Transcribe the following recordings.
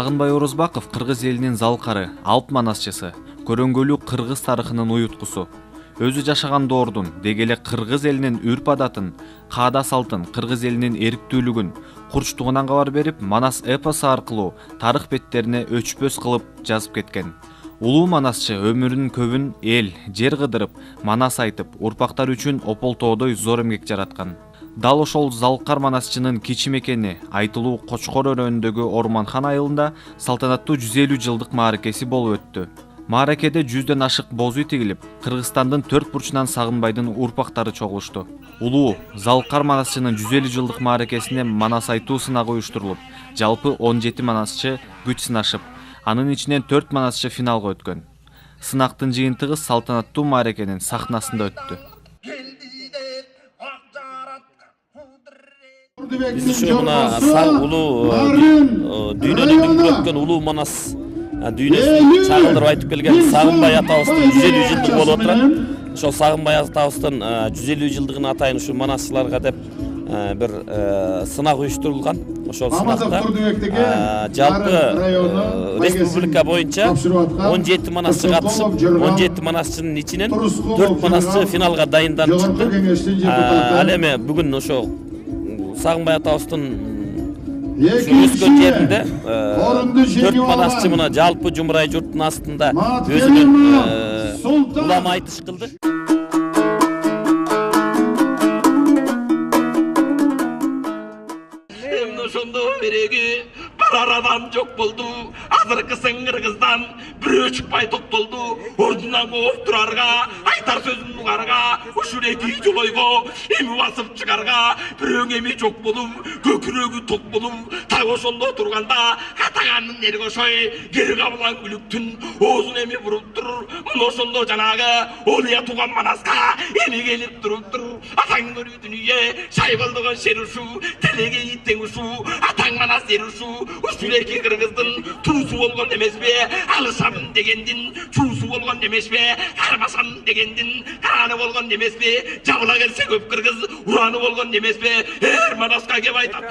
Сагынбай Орозбаков кыргыз элинин залкары, алп манасчысы, көрөңгөлүү кыргыз тарыхынын уюткусу. Өзү жашаган доордун, деги эле кыргыз элинин үрп адатын, каада салтын, кыргыз элинин эриктүүлүгүн, курчтугунан кабар берип, Манас эпосу аркылуу тарых беттерине өчпөс кылып жазып кеткен. Улуу манасчы өмүрүнүн көбүн эл, жер кыдырып, манас айтып, урпактар үчүн ополтоодой зор эмгек жараткан. Дал ошол залкар манасчынын кичи мекени айтылуу Кочкор өрөөнүндөгү Орманхан айылында салтанаттуу 150 жылдык мааракеси болуп өттү. Мааракеде 100дөн ашык боз үй тигилип, Кыргызстандын төрт бурчунан Сагынбайдын урпактары чогулушту. Улуу залкар манасчынын 150 жылдык мааракесине манас айтуу сынагы уюштурулуп, жалпы 17 манасчы күч сынашып, анын ичинен 4 манасчы финалга өткөн. Сынактын жыйынтыгы салтанаттуу мааракенин сахнасында өттү. Биз ушу мына улуу дүйнөнү дүңгүрөткөн улуу манас дүйнөсүн чагылдырып айтып келген Сагынбай атабыздын 150 жылдыгы болуп отурат. Ошол Сагынбай атабыздын 150 жылдыгын атайын ушу манасчыларга деп бир сынак уюштурулган. Ошол сынакта жалпы республика боюнча 17 манасчы катышып, 17 манасчынын ичинен 4 манасчы финалга дайынданып чыкты. Ал эми бүгүн ошо Сагынбай атабыздын өскөн жеринде 4 манасчы мына жалпы жумурай журттун астында өзүнүн улама айтыш кылды. Ошондо береги барар адам жок болду. Азыркысын Кыргыздан бирөө чыкпай токтолду. Ордунан кооп турарга, айтар сөзүн угарга, ушул эки жолойго эми басып чыгарга, бирөөң эми жок болуп, көкүрөгү ток болуп, так ошондо турганда катаганын эр кошой, кери кабылган күлүктүн оозун эми буруп тур. Мына ошондо жанагы олуя туган манаска эми келип туруптур. Атаң көрүү дүнүйө, шайбалдыгын шер ушу, телеге иттең ушу, атаң манас эр ушу, ушул эки кыргыздын туусу болгон эмеспи? Алышамын дегендин чуусу болгон эмеспи? Кармашамын дегендин караны болгон эмеспи? Жабыла келсе көп кыргыз ураны болгон эмеспи? Манаска кеп айтат,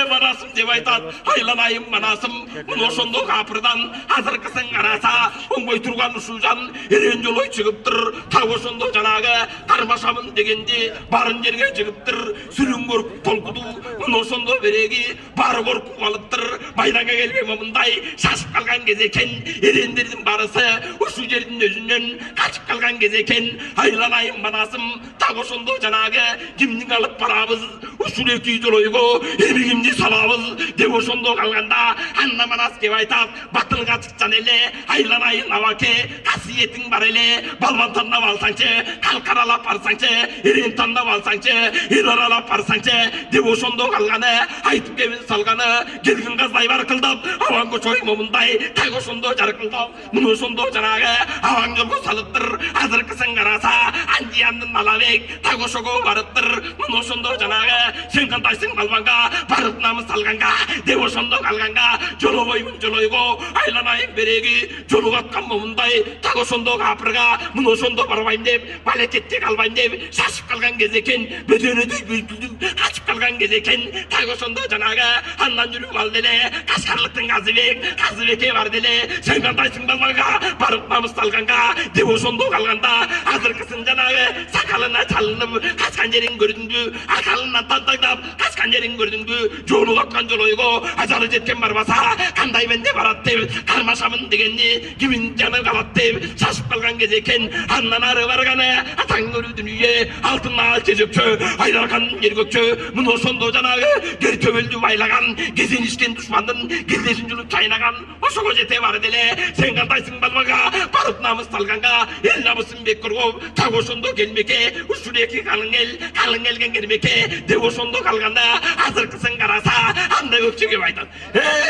манасым деп айтат, айланайым манасым. Мына ошондо капырдан азыркысын караса, оңбой турган ушул жан эрен жолой чыгыптыр. Так ошондо жанагы кармашамын дегенди барын жерге жыгыптыр. Сүрүн көрүп толкуду. Мына ошондо береги бары коркуп калыптыр. Майданга келбей момундай шашып калган кез экен. Эрендердин барысы ушул жердин өзүнөн качып калган кез экен. Айланайым манасым. Так ошондо жанагы кимдин алып барабыз? Ушул эки жолойго эми кимди салабыз деп ошондо калганда Анна манас кеп айтат, батылга чыкчан эле, айланайын абаке, касиетиң бар эле, балбан тандап алсаңчы, калкаралап барсаңчы, эрен тандап алсаңчы, эл аралап барсаңчы деп ошондо калганы, айтып кебин салганы, келгин каздай баркылдап, абаң көчөй момундай, так ошондо жаркылдап, мына ошондо жанагы абаң жолго салыптыр. Азыркысын караса, андиянын алабек, так ошого барыптыр. Мына ошондо жанагы сен кандайсың балбанга, барып намыс салганга деп ошондо калганга, жолобоймун жолойго, айланайын береги, жолугаткан момундай, так ошондо капырга, мына ошондо барбайм деп, балекетте калбайм деп, шашып калган кез экен, бөдөнөдөй бүлкүлдү качып калган кез экен. Так ошондо жанагы андан жүрүп алды эле, Кашкарлыктын Казыбеке барды эле, сен кандайсың балбанга, барып намыс салганга деп ошондо калганда, азыркысын жанагы сакалына чалынып, качкан жерин көрдүңбү, акалына тантагдап, качкан жерин көрдүңбү, жолугаткан жолойго ажалы жеткен барбаса, кандай менде барат деп, кармашамын дегенди кимин жаны калат деп, шашып калган кез экен. Андан ары барганы атаң көрүү дүнүйө, алтын аал чечөкчө, айдаркан эргөкчө. Мына ошондо жанагы кер төбөлдү байлаган, кезенишкен душмандын кездесин жулуп чайнаган, ошого жете барды эле, сен кандайсың балбага, барып намыс салганга, эл намысын бек коргоп, так ошондо келмеке, ушул эки калың элген келмеке деп ошондо калганда, азыркысын караса, анда көкчө кеп айтат,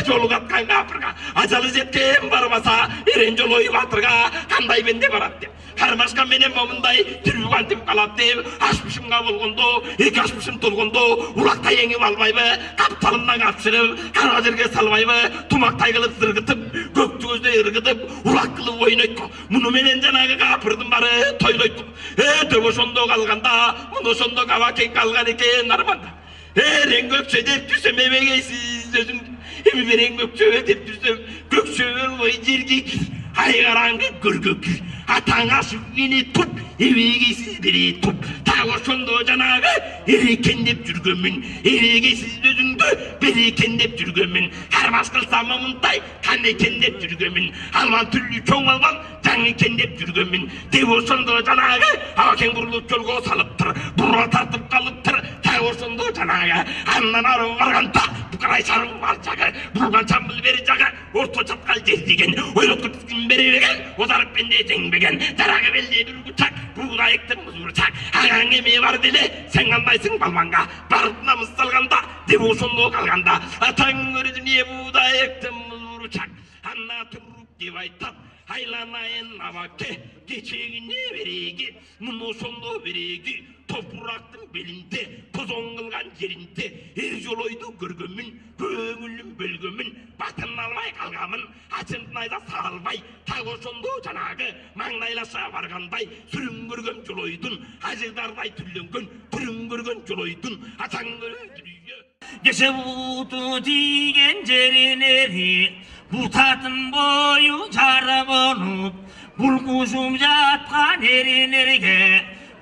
жолугаткан капырга, ажалы жеткен барбаса, эрен жолой батырга, кандай менде барат деп, кармашкан менен момундай тирүү кантип калат деп, ашпышымга болгондо, эки ашпышым толгондо, улактай эңип албайбы, капталымдан капшырып, кара жерге салбайбы, тумактай кылып зыргытып, көктү көздөй ыргытып, улак кылып ойнойтку. Муну менен жанагы капырдын бары тойлойтку. Деп ошондо калганда, муну ошондо кабакен калган экен арманда. Эрен көкчө деп түсөм эбегейсиз өзүңдү. Ebilerin gökçöğe deyip düşsem, gökçöğün boyu jerge gir. Aygarangı görgök gir. Atanga sükkeni tup, evegesiz biri tup. Ta oşondo janağı, ereken жүргөнмүн. Evegesiz özüңdü, bereken dep жүргөнмүn. Harmas kılsam mımınтай, kan eken dep жүргөнмүн. Alman türlü çoğ alman, жаң eken dep жүргөнмүн. Деп oşondo janağı, awa kengurulu çolgo salıptır. Burra tartıp kalıptır. Ta oşondo janağı, andan arı varganda. Bukaray sarım var jağı, burgan çambıl beri jağı. Orta çatkal jezdegen, oylop kıtısın beri begen. Ozarıp bende jengbegen, darağı belde bir kutak. Buğda ektim muzurçak, ağan eme var dele. Sen kandaysın balmanga, barıtlamız salganda. Деп oşondo kalganda, ataң örüdüne buğda ektim muzurçak. Anna turrup деп айтап, айланайын абаке, кечегине береги, мын ошондо береги. Topurактын белинде, тозоң кылган жеринде, эр жолойду көргөнмүн, көңүлүм бөлгөнмүн, батын албай калганмын, ачымдын айда салбай, так ошондо жанагы маңдайлаша баргандай, сүрүн көргөн жолойдун, ажыгдардай түрлөнгөн, түрүн көргөн жолойдун, атаң көрүдүрүйө. Кеше буту тийген жеринери, бутатын бою жара болуп, булкушум жаткан эринерге,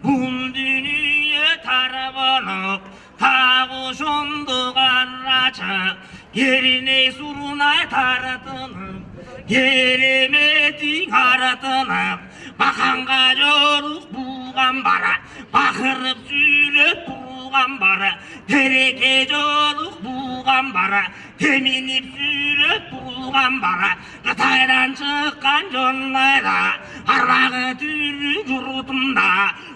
Bul dünya tarabalık, tağı şondu karraça, yerine suruna taratınıp, yeremetin aratınıp, bakanga yoruk buğan bara, bakırıp sürüp buğan bara, tereke yoruk buğan bara, teminip sürüp buğan bara, Kıtaydan çıkan yollarda, arbağı türlü yurtumda,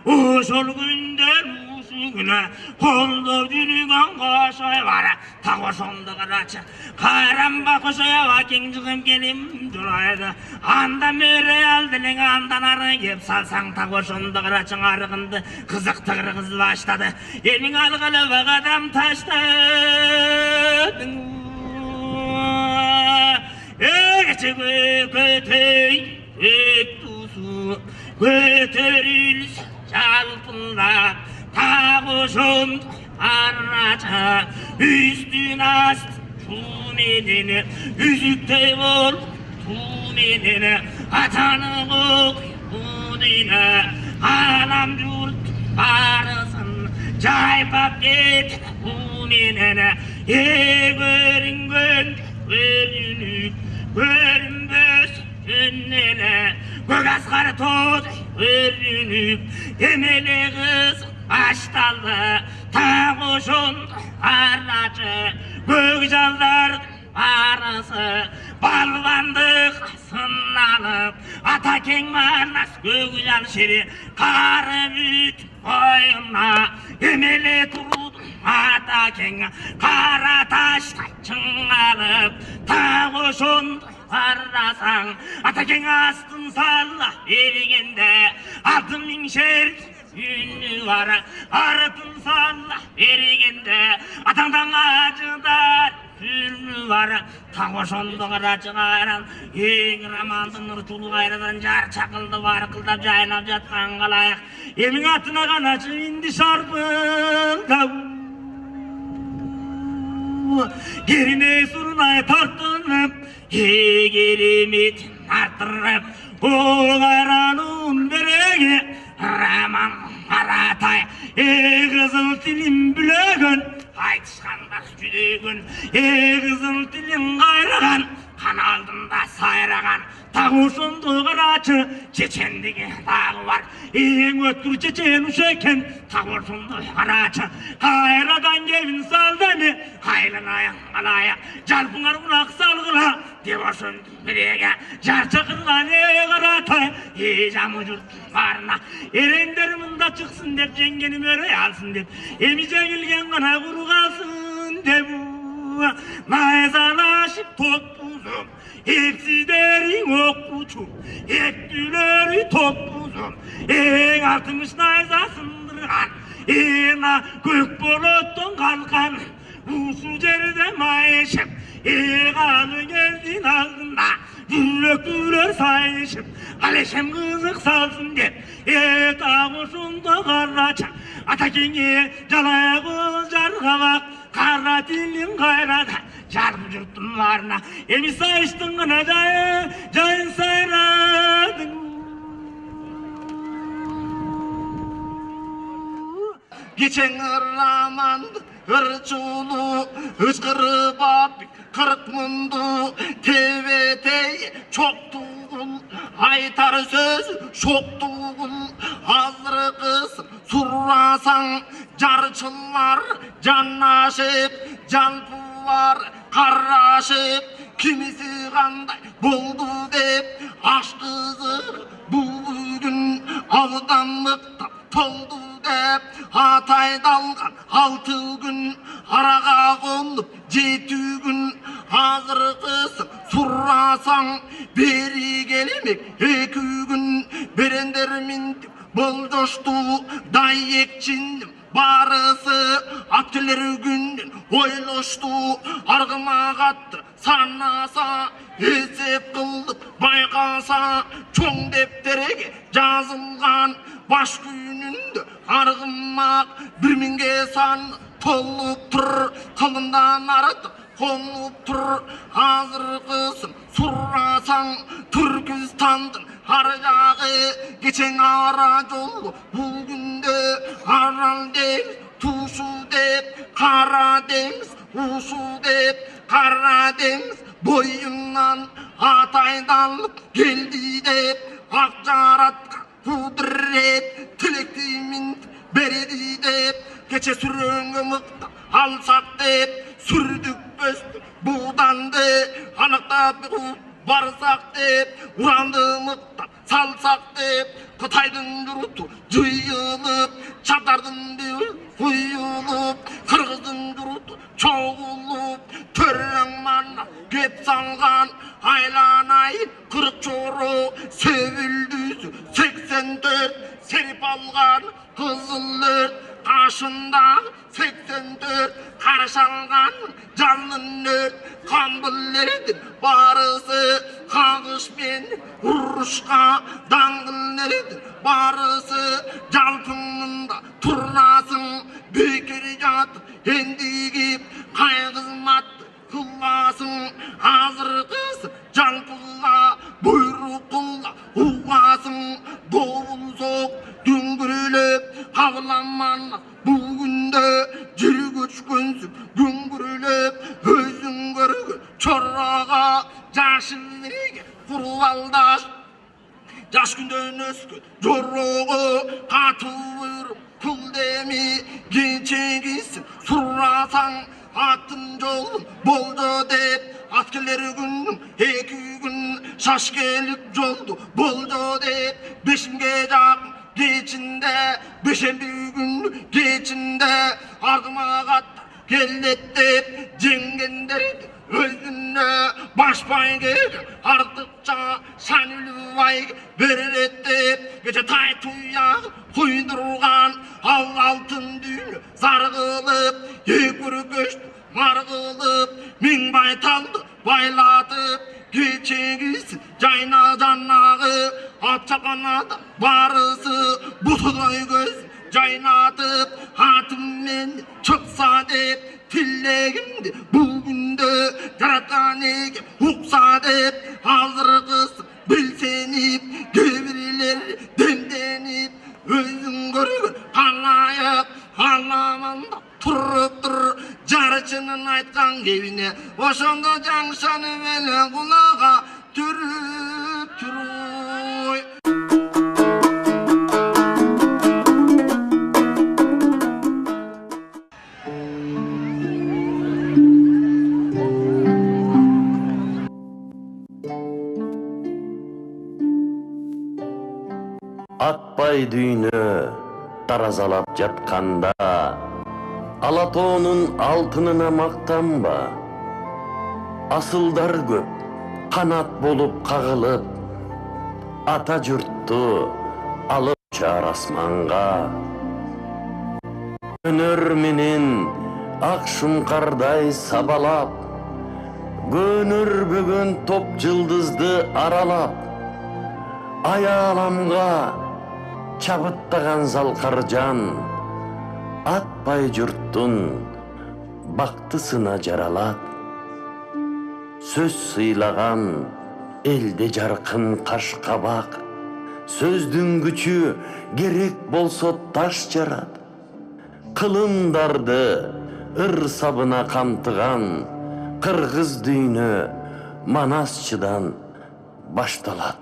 oşol günden usuguna, kolda yürügen koşay var, ta koşonda karaçı, karamba koşaya vakin çıkım gelim jolaydı, anda mere aldılın andan arı kep salsan ta koşonda karaçın arıgındı, kızık tıgırı kızı başladı, elin algılı vakadam taştadın. Götey ektusu götürülse çalpınla tağuşun arraca üstün ast tumenine yüzükte bol tumenine atanı kok udine anam yurt barısın caypap get tumenine görün görünük görünmez önüne gök asgarı toz görünüp demeli kız baştaldı ta koşun aracı gök jallar arası balvandık sınanıp Atakeng manas gök jal şeri karı büt oyuna demeli turud Atakeng kara taş çıngalıp ta koşun Arrasan, Atakeng astın salla berigende, altın minşer ünlü var, arıtın salla berigende, atangdan acıdar ünlü var, ta koşondu karaçıgaran, eң ramandın ırtulu gayradan jar çakıldı var, kıldap jaynap jatkan kalayak, emin atına kanaçı indi şarpın Gerine surunay tartınıp, Egelimit artırıp, Oğaranın berege, Raman aratay, Kızıl tilim bülögün, Aytışkandak jüdögün, Kızıl tilim gayragan, Kan aldında sayragan, Tağuşundu karaçı, Çeçendigi dağı var, Eң ötkür çeçen uşeken, Tağuşundu karaçı, Hayradan gelin saldani, Haylın ayağın alaya, Jalpınar unak salgıla, Devoşun birege, Jarça kızgan karatay, Ejamı jurt barına, Erenderim da çıksın dep, Jengenim öre alsın dep, Emice gilgen gana kuru kalsın dep, Nayzalaşıp topuzum, Hepsilerin okbuçum, heptüleri topuzum, Eң altmış nayza sındırgan, Eğna gök bolotton kalkan, Usu jerde mayışıp, Eğalı geldin aldında, Yüröktüler sayışıp, Aleşem kızık salsın dep, Tağuşunda karraçak, Atakeng'e jalaya kız jarga bak, Kara dilim gayrada, жарып жұрттың барына емі сайыштың ғана жайын сайрадың. Geçen ırlamandı, ırçulu, ıskırı babik, kırık mundu, tevete çok tuğun, aytar söz çok tuğun, hazır kızım, surrasan, carçınlar, cannaşıp, canpular, karraşıp, kimisi kanday buldu dep, aşk kızı bu bugün aldanlıkta toldu dep, Hatay dalgan 6 gün, araga konup 7 gün, hazır kızım surrasan, beri gelemek 2 gün, berender mintip bol coştu, dayek çindim barısı, atkileri günden oyloştu, argıma kattı sanasa, hesep kıldık baykasa, çoğun defterege yazılgan, baş gününde argımak, bir minge san tolup tur, kılından aradık konup tur, hazır kızım surrasan, Türkistan'dın harcağı, geçen ara yolu bugünde aral deniz, tuşu dep, Karadeniz, uşu dep, Karadeniz, boyundan Hatay'danlık geldi dep, Akçaratka kudret, tilektimin beredi dep, geçe sürüngü mıkta alsak dep, sürdük böstük buğdandı, anakta bir varsak dep, urandı mıkta salsak dep, Kıtay'dın yurtu cıyılıp, Çavdar'dın bir kuyulup, Kırgız'ın yurtu çoğulup, törren manna gep salgan, aylanay 40 çoru, sevildüsü 84, serip algan kızılır, kaşında 84, karış algan canlı nört, kambıllerdir barısı, kağış ben uruşka dangıllerdir barısı, jalpınında turnasın, bekir yatıp endigip, kaygızmattı kıllasın, hazır kız jalpılla, buyruk kılla uğasın, doğul sok düngürülüp, havlanmanla bugünde jirgüç günsüp, güngürülüp, özün görgü çorrağa, jaşıllige kurvaldaş, yaş günden öskü jorroğu, katı buyrup, kul demi geçe gitsin, surrasan, atın yolun boldu dep, askerleri günüm 2 gün, şaşkelik yoldu boldu dep, beşimge yakın geçinde, 5-50 gün geçinde, ardıma katta geldet dep, cengenderdi özüne baş pay gelir, artıkça sanülü vay verir dep, gece tay tuya kuydurgan, al altın düğünü sargılıp, yekürü göçtü margılıp, min baytaldı baylatıp, geçe gitsin cayna cannağı, atça kanada barısı, butuday göz caynatıp, hatım men çıksa dep, tilleğimdi bugünde, yaratan egem huksa dep, hazır kızım bilsenip, gevriler demdenip, özün görgün kalayıp, anlamanda turup dur, jarçının aytkan evine, oşonda janşanı velen kulağa türüp turuy. Атпай дүйнө таразалап жатканда, Алатоонун алтынына мактанба. Асылдар көп, канат болуп кагылып, ата журтту алып чаар асманга. Өнөр менен ак шуңкардай сабалап, көнөрбөгөн топ жылдызды аралап, аяламга чабыттаган залкар жан, атпай журттун бактысына жаралат. Söz sıylagan elde jarkın kaş kabak. Sözdün gücü gerek bolsa taş jarat. Kılımdardı ır sabına kamtıgan Kırgız düğünü Manasçıdan baştalat.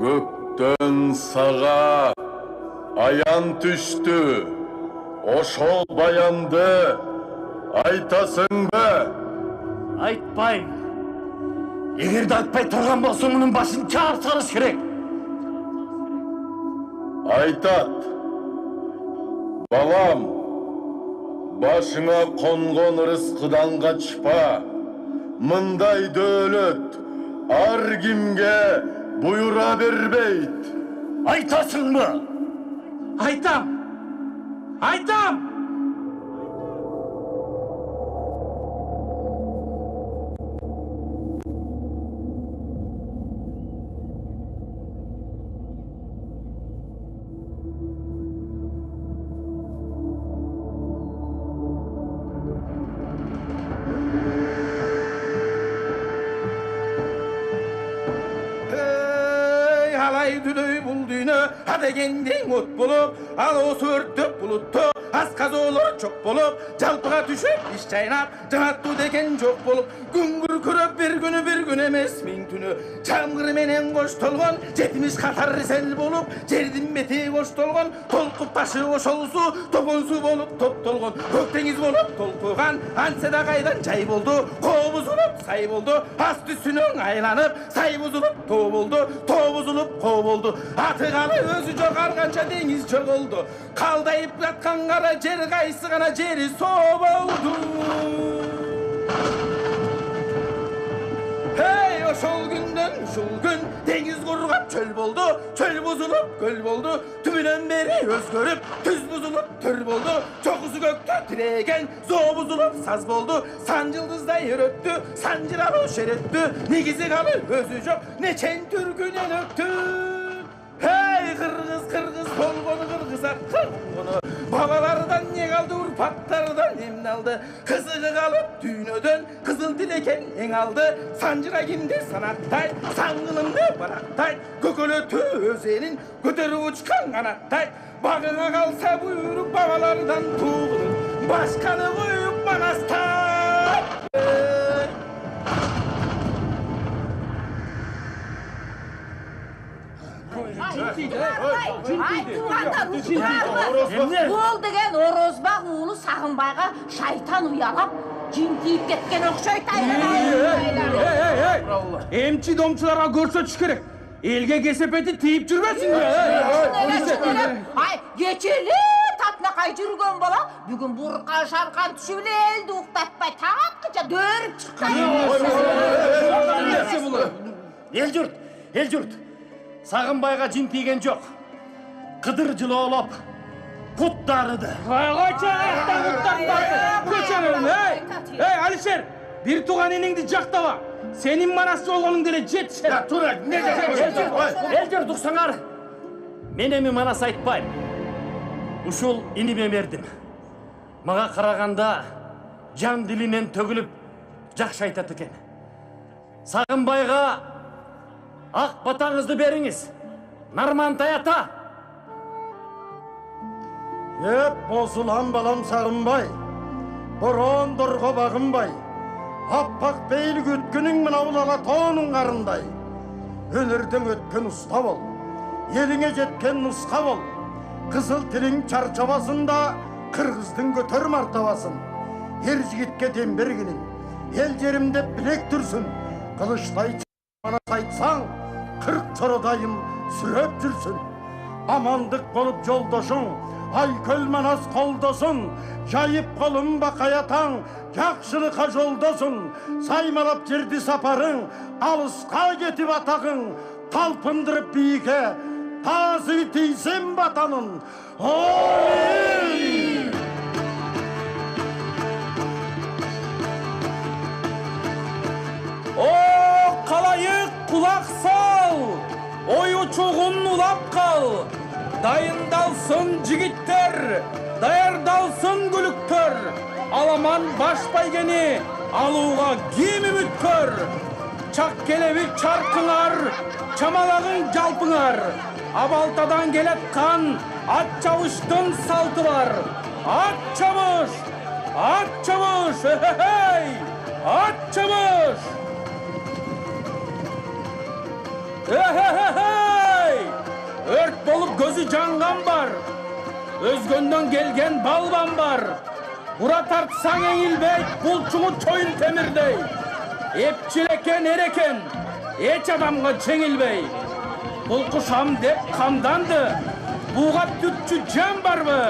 Göktön sağa ayan düştü. Oşol bayandı aytasın be. Айтпайм. Эгерде айтпай турган болсо мунун башын чаап салыш керек. Айтат. Балам, başına koнгон рызкыдан качпа. Мындай дөөлөт ар кимге буйруа бербейт. Айтасыңбы? Айтам! Айтам! Алай дүлөй бул дүйнө адегендең от болуп, ал осы өрттөп булутту асказоолор чок болуп, жалпыга түшүп иш чайнап, жанаттуу деген жок болуп, күн күркүрөп bir күн эмес миң түнү, чамгыр менен коштолгон 70 катар сел болуп, жердин бети коштолгон, толкуп ташы ошол суу, топон суу болуп топтолгон, көк деңиз болуп толкуган, антсе да кайдан жай болду, коо бузулуп сай болду, аст үстүнөн айланып, сай бузулуп тоо болду, тоо бузулуп коо болду, аты калы өзү жок арганча деңиз жоголду, калдайып жаткан кара жер кайсы гана жери соо болду. Hey, ошол күндөн ушул күн деңиз кургап чөл болду, чөл бузулуп көл болду, түбүнөн бери өзгөрүп, түз бузулуп төр болду, чокусу көктө тиреген, зоо бузулуп саз болду, сан жылдыздай өрөттү, санжыралуу шереттү, негизи калы өзү жок, нечен түркүнөн өттү. Hey, кыргыз болгону кыргыза кыргону, бабалардан не калды, урпактардан эмне алды, кызыгы калып дүйнөдөн кызыл тилекен эң алды, санжыра кимди санаттай, саңгылымды барактай, көкөлөтү өз элин көтөрүп учкан канаттай, багыңа калса буйруп бабалардан тугунуп, башканы коюп манастай. Бул деген Орозбак уулу Сагынбайга шайтан уялап, жин тийип кеткен окшойт. Эмчи домчуларга көрсөтүш керек. Элге кесепети тийип жүрбөсүн. Ай, кечели татнакай жүргөн бала бүгүн буркан шаркан түшүп эле элди уктатпай таапкыча дөөрүп чыккан. Эл журт. Сагынбайга жин тийген жок. Кыдыр жылоолоп, пут дарыды. Эй, Алишер, бир тууган энеңди жактаба. Сенин манасчы болгонуң деле жетишет. Тура, эл журт уксаңар. Мен эми манас айтпайм. Ушул иниме бердим. Мага караганда жан дилинен төгүлүп жакшы айтат экен. Сағынбайға ақ батаңызды беріңіз. Нармантай ата. Еп, бозылам балам Сағынбай, бұрын дұрға бағынбай, аппақ бейлі өткінің мынау Алатауының қарындай. Өнердің өткен ұста бол, еліңе жеткен нұсқа бол, қызыл тілің чарчабасында қырғыздың көтер мартабасын. Ер жігітке дем бергенін, ел жерімде білек тұрсын, қылыштай мана айтсаң, 40 чородайым сүреп жүрсін. Амандық болып жолдошың, айкөл манас қолдосын, жайып қолым бақаятаң, жақшылыққа жолдосын, саймалап жерді сапарың, алысқа кетіп атағың, талпындырып биіке, тазы тейсен батанын. Амин! О, қалайық құлақ сал, ой ұчуғын улап қал. Дайындалсын жігіттер, даярдалсын күліктер. Аламан баш байгені алуға кем үміткер. Чақ келеби чарқыңар, чамалағың жалпыңар. Абалтадан келетқан ат чабыштың салты бар. Ат чабыш, эй, ат чабыш. Өрт болып көзі жанған бар, өзгөндөн келген балбан бар. Бура тартсаң еңілбейт, бұлчуңы чойын темірдей. Епчілекен ерекен, еч адамға жеңілбей. Бұл құшам деп қамданды, буға түтчі жан бар бі?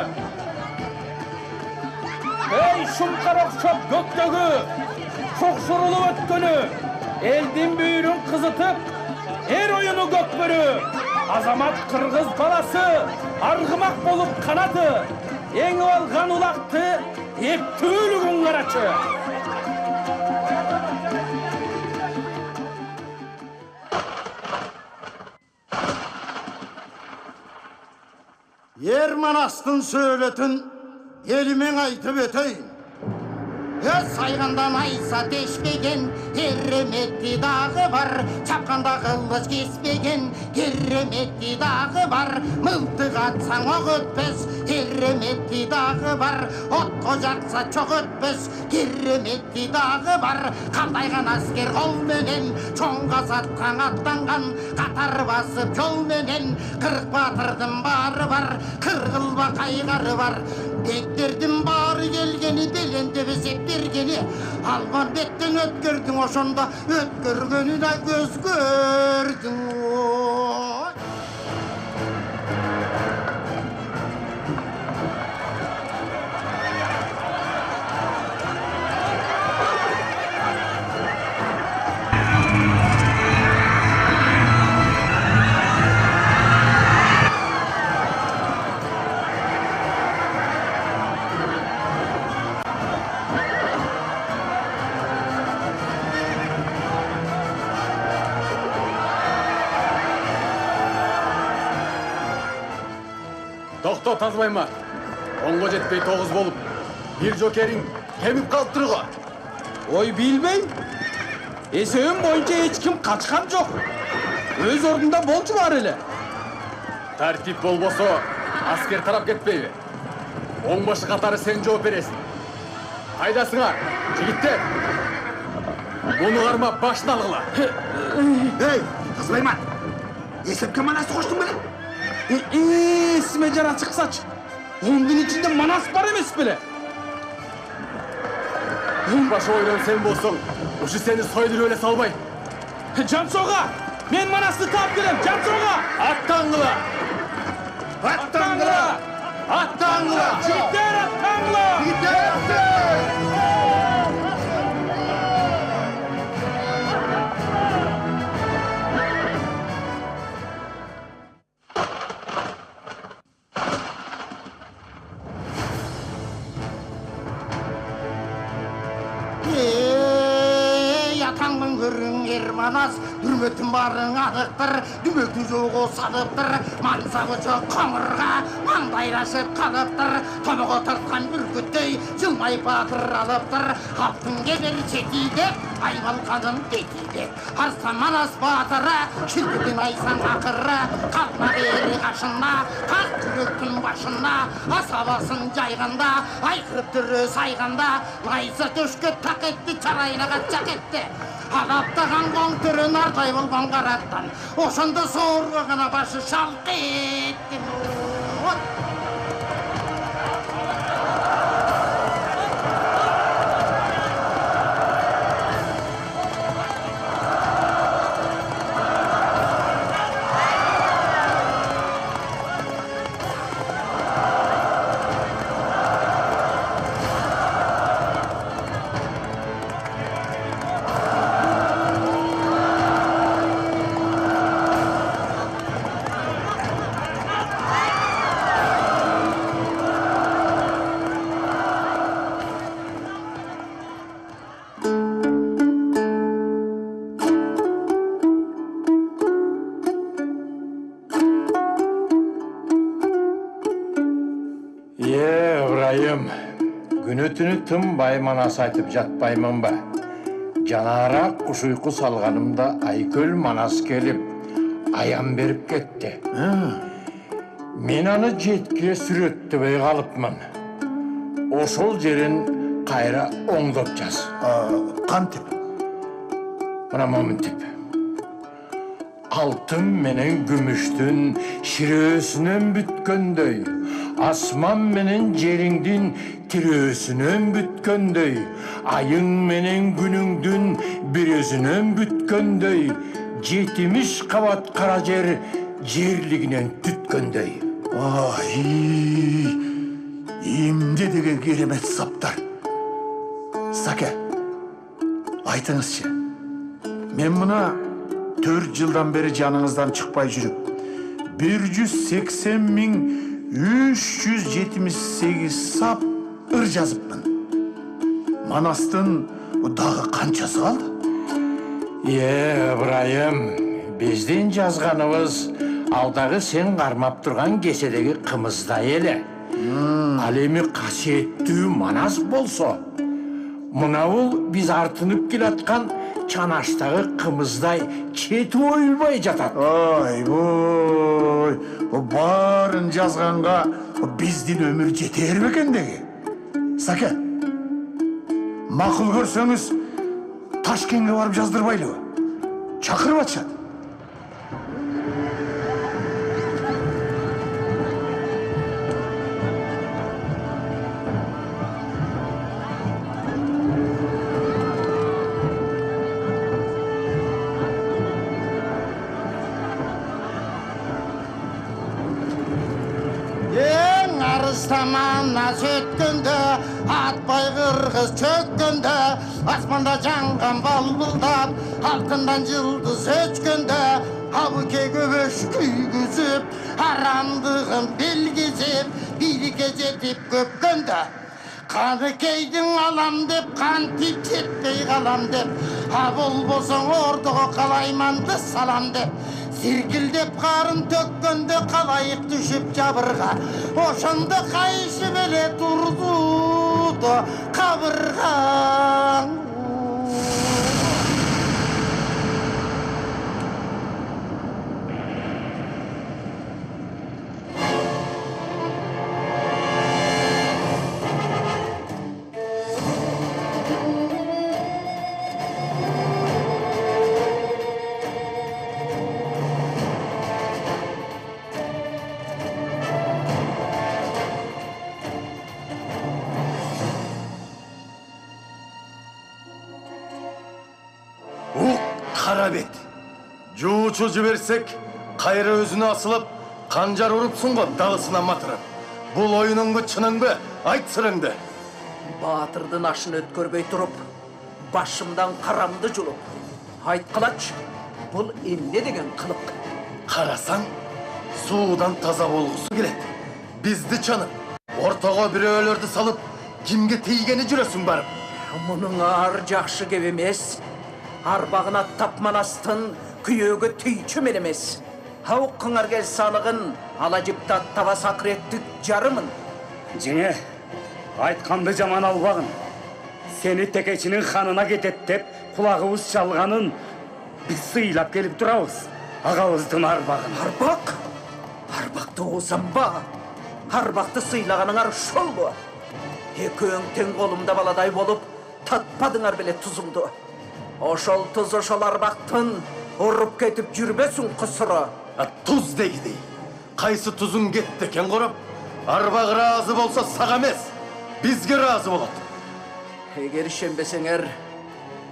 Ей, шұмқар оқшап көктөгі, шоқшырылы өткені, елдің бүйірін қызытып, ер ойыны көкбөрі. Азамат қырғыз баласы арғымақ болып қанаты, еңі алған ұлақты ептілігін қарачы. Ер манастың сөйлетін елімен айтып өтейін. Сайғандан айса тешпеген кереметті дағы бар, чапқанда қылғыз кеспеген кереметті дағы бар. Мылтық атсаң оқ өтпес кереметті дағы бар, отқа жақса чоқ өтпес кереметті дағы бар. Қалтайған аскер қолменен чоңға сатқан аттанған, қатар басып жолменен 40 батырдың бары бар, қырғылба қайғары бар. Бектердің бары келгені беленде безеп бергені, алған беттен өткердің, ошонда өткергені да көз көрдің. Тоқта тазбайма. Онға жетпей 9 болып, бір жокерің кеміп қалып тұрға. Ой, білбейм. Есеуім бойынша ешкім қачқан жоқ. Өз орнында болчу бар елі. Тәртіп болбосо, аскер тарап кетпейбі. Оңбашы қатары сен жооп бересің. Қайдасыңар, жігіттер. Мұны қармап башын алғыла. Ей, Тазбайма, есепке манасы қоштың бәлі? Есіме жара шықсач. Оңдың ішінде манас бар емес біле. Оңбашы ойлан сен болсың, ұшы сені сойдыр өле салбай. Жансоға, мен манасты тап келем, Жансоға. Аттаңғыла! Аттаңғыла! Аттаңғыла! Жігіттер, аттаңғыла! Атаңның көрің ер манас, дүрмөтүн барың анықтыр, дүмөтү жоғы салыптыр, мансабы жоқ қоңырға, маңдайлашып қалыптыр, томығы тартқан бүркіттей, жылмай батыр алыптыр, қаптың кебер жетейдеп, айбалқаным детейдеп, арса манас батыры, шілдеген айсан ақыры, қалма бері қашына, қақ күректің башына, асабасын жайғанда, айқырып түрі сайғанда, лайсы төшке тақ етті, чарайлаға чақ етті. Алаптаған қоң түрі нардай болған қараттан, осында соғырға ғана башы шалқы етті. Ыбырайым, күні-түні тым байманас айтып жатпаймын ба? Жанарақ құш ұйқы салғанымда Айкөл манас келіп, аян беріп кетті. Мен аны жетке сүретті бей қалыпмын. Осол жерін қайра оңдап жаз. Қантип? Мына моментип. Алтын менен күмүштүн ширөөсүнөн бүткөндөй, асман менен жериңдин тирөөсүнөн бүткөндөй, айың менен күнүңдүн бирөөсүнөн бүткөндөй, 70 кабат кара жер жерлигинен түткөндөй. Ай, имде деген керемет саптар. Саке, айтыңызшы, мен мына 4 жылдан бері жаныңыздан шықпай жүріп, 180.378 сап ыр жазыппын. Манастың дағы қаншасы қалды? Ыбырайым, бізден жазғаныбыз алдағы сен қармап тұрған кеседегі қымыздай еле. Ал эми қасиеттүү манас болсо, мынау біз артынып келатқан чанаштағы қымыздай четі ойылбай жатат. Ой, ой, барын жазғанға біздің өмір жетер бекен деге. Саке, мақұл көрсеңіз, Ташкентке барып жаздырбайлы. Шақырып атшы. Замана сөткенде, атпай қырғыз чөккенде, аспанда жаңған балбылдап, алтындан жылдыз өчкенде, абыке көбөш күйгізіп, арамдығын белгізіп, билікке жетіп көпкенде, Қаныкейдің алам деп, қантип жетпей қалам деп, абыл болсаң ордығы қалайманды салам деп, сиркілдеп қарын төккенде қалайық түшіп жабырға, ошанды қайшы беле тұрды қабырғаң. Қарабет, жуучу жіберсек, қайры өзіне асылып, қанжар ұрыпсың ғой дағысына матырып. Бұл ойыныңғы чыныңды, айт сырыңды. Батырдың ашын өткөрбей тұрып, башымдан қарамды жұлып. Айт қылач, бұл емне деген қылық. Қарасаң, судан таза болғысы келеді. Бізді чанып, ортаға біреулерді салып, кімге тейгені жүресің барып. Мұның ар жақшы кеп емес. арбағын аттап манастын күйеуге түйчүмен емес. Хауқ қыңар кел салығын ала жіпті аттаба сақыреттік жарымын. Жеңе, айтқанды жаман албағын. Сені текечінің ханына кетет деп құлағыбыз шалғанын біз сыйлап келіп тұрауыз. Ағауыздың арбағын. Арбақ? Арбақты озам ба? Арбақты сыйлағаныңар шол бұ. Екең тең қолымда баладай болып, татпадыңар біле тұзымды. Ошол тұз ошол арбақтың ұрып кетіп жүрбесін құсыры. Тұз дегідей. Қайсы тұзың кетті кен қорап? Арбақ разы болса саға емес, бізге разы болады. Егер шенбесеңер,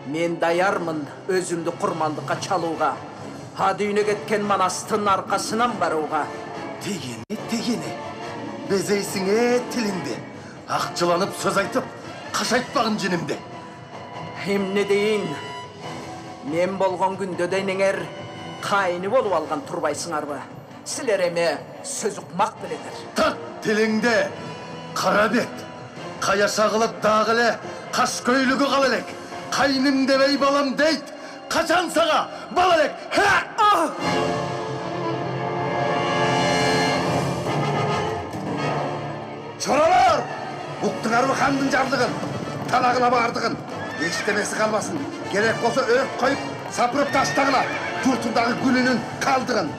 мен даярмын өзімді құрмандыққа чалуға. Адүйіне кеткен манастың арқасынан баруға. Тегені. Безейсіңе тілінде. Ақчыланып сөз айтып, қашайтпағын женімде. Емне дейін, мен болған күнде дейнеңер қайны болып алған тұрбайсыңар ба? Сілер еме сөз ұқмақ біледір. Тат тіліңде, қара бет, қаяша қылып дағылы, қаш көйлігі қалалек, қайным демей балам дейт, қашан саға балалек. Çoralар! Бұқтыңар хандың жарлығын, талағына бардығын, ештемесі қалмасын. Керек болса өрт қойып, сапырып тастағына, жұртындағы гүлінің қалдығын.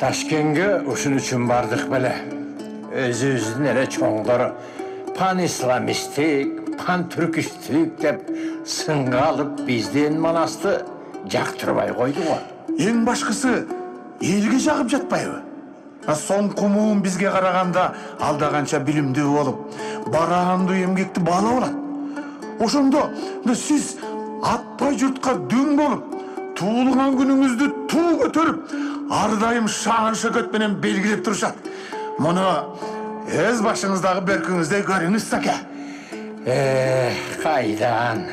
Ташкенге ушун үчүн бардык беле. Өзүбүздүн эле чоңдору пан исламисттик, пан түркүстүк деп сынга алып бизден манасты жактырбай койду го. Эң башкысы элге жагып жатпайбы? Сон кумуун бизге караганда алдаганча билимдүү болуп, бараандуу эмгекти баала болот. Ошондо сиз атпай журтка дөң болуп, туулган күнүңүздү туу көтөрүп, ар дайым шаан шөкөт менен белгилеп турушат. Муну өз башыңыздагы беркиңизде көрүңүз саке. Кайдан?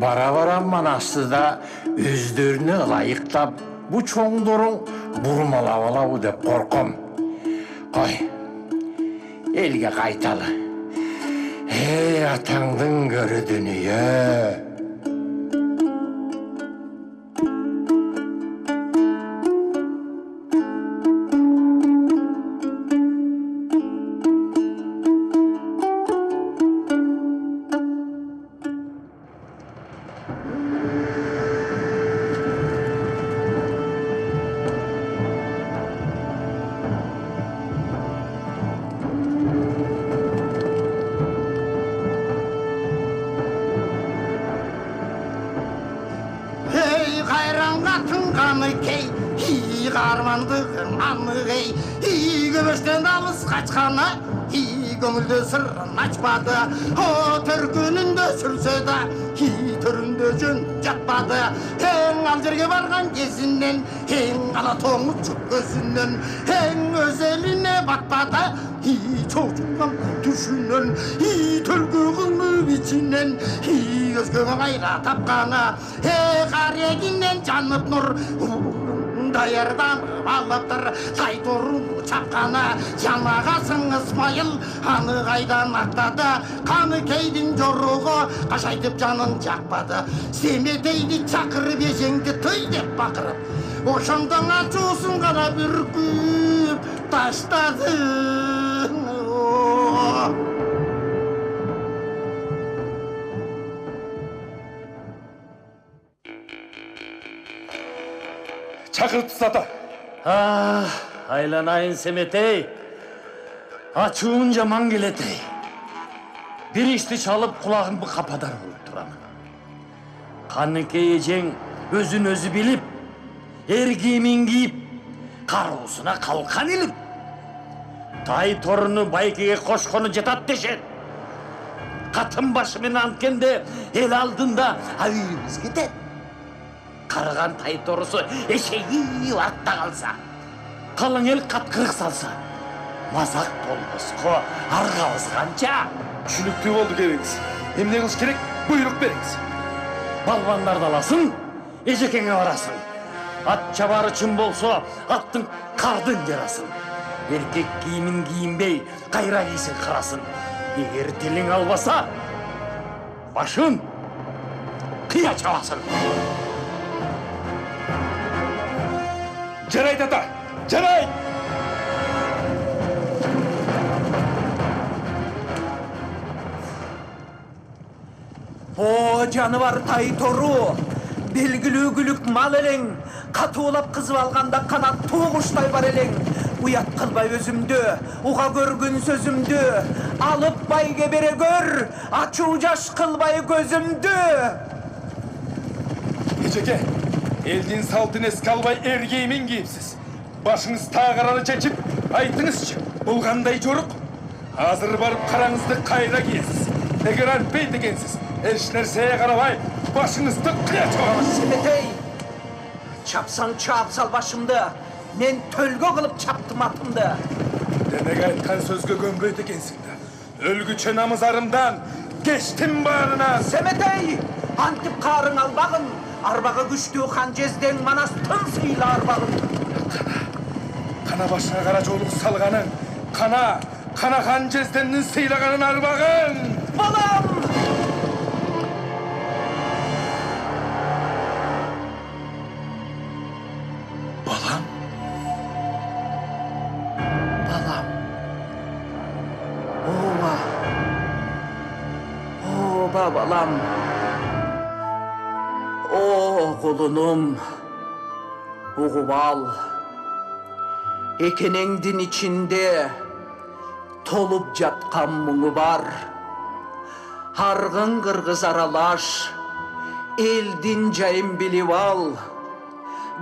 Бара-бара манастыда өздөрүнө ылайыктап, бу чоңдоруң бурмалап алабы деп корком. Кой, элге кайталы. Атаңдын көрү дүнүйө. аныкей қармандығың анығей көбештен алыс қачқаны көңілде сырын açпады о төркінінде сүрсе да түрінде жөн жатпады ең ал жерге барған кезінен ең ала тоңы жүк көзінен ең өз еліне батпады çocuğumdan düşünün Türküğümü içinden Özgüğün ayra tapkanı Kariyeginden canıp nur Dayardan alıptır Kaytorun çapkanı Yanağasın İsmail Anı kaydan atladı Kanı keydin joruğu Kaşaytıp canın çakmadı Semeteydi çakırıp eşeğinde tıy dep bakırıp Oşandan açıyorsun kara bürküp Taşladın Çakırıp sata. Aylanayın Semetey. Açığınca mangeletey. Bir işti çalıp kulağımı kapadar olup Kanıke yiyeceksin, özün özü bilip, ergimin giyip, karosuna kalkan ilip. Tay torunu baykeye koşkonu cetat deşen. Katın başımın ankende el aldığında aviyimiz gider. Karıgan tay torusu eşeği vatta kalsa, kalın el katkırık salsa, mazak bolmazko argavız kanca. Çülüktüğü oldu geriniz. Hem ne kız gerek buyruk veriniz. Balvanlar dalasın, ecekene varasın. At çabarı çın bolsa, attın kardın yarasın. Erkek giyimin giyinbey, kayra giysin karasın. Eğer dilin albasa, başın kıya çavasın. Ceray tata, Ceray! O canıvar taytoru, belgülü gülük mal eleң, katуулап kızıp alganda kanat tuğuşтай бар eleң. Uyat kılbay özümdü, uğa görgün sözümdü, alıp bayge bere gör, açuu jaş kılbay gözümdü. Eceke, eldin saltın eski albay ergeyimin giyipsiz. Başınız tağıranı çekip, aytınızçı, bulganday joruk. Hazır barıp karanızdı kayra giyesiz. Eger alpey degensiz, eş nerseye karabay, başınızdı kıya çoğamaz. Semetey, çapsan çap sal başımdı, men tölgö kılıp çaptım atımdı. Demek aytkan sözgö gömböy degensin de. Ölgüçe namızarımdan geçtim bağrına. Semetey, antip karın albağın, arbağı güçtüğü Hanjezden manastın sıyla arbağın. Kana başına Karacaoğluk salganın, kana Hanjezden'in sıylaganın arbağın. Balam! Balam? Balam. Oba balam. Oğlunum. Uğubal. Ekenengdin içinde tolup jatkan muңu бар. Hargın kırgız aralaş, eldin jayın bilip al.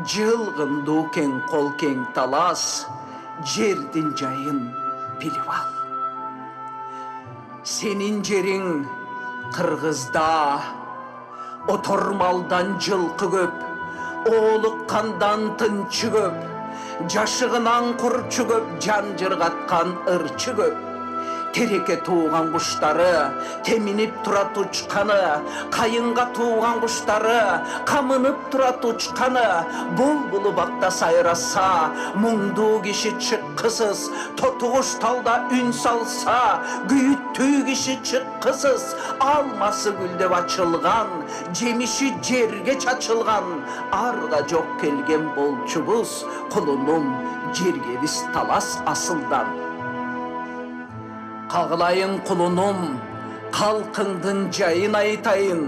Jılgındu keng kol keng talas, jerdin jayın bilip al. Senin jerin Kırgızda, otormaldan жылқы көп, oğlukkandan tınçı көп, жашығынан құрчы көп, жан жырғатқан ырчы көп. Тереке туған құштары, темініп тұрат ұчқаны, қайынға туған құштары, қамынып тұрат ұчқаны, бұл бақта сайраса, мұңды кеші шыққысыз, тотығыш талда үн салса, күйіттүү кеші шыққысыз, алмасы гүлдеп açылған, жеміші жерге чачылған, арға жоқ келген болчубуз, құлыным жергебіз талас асылдан. Қағылайын құлыным, қалқыңдың жайын айтайын.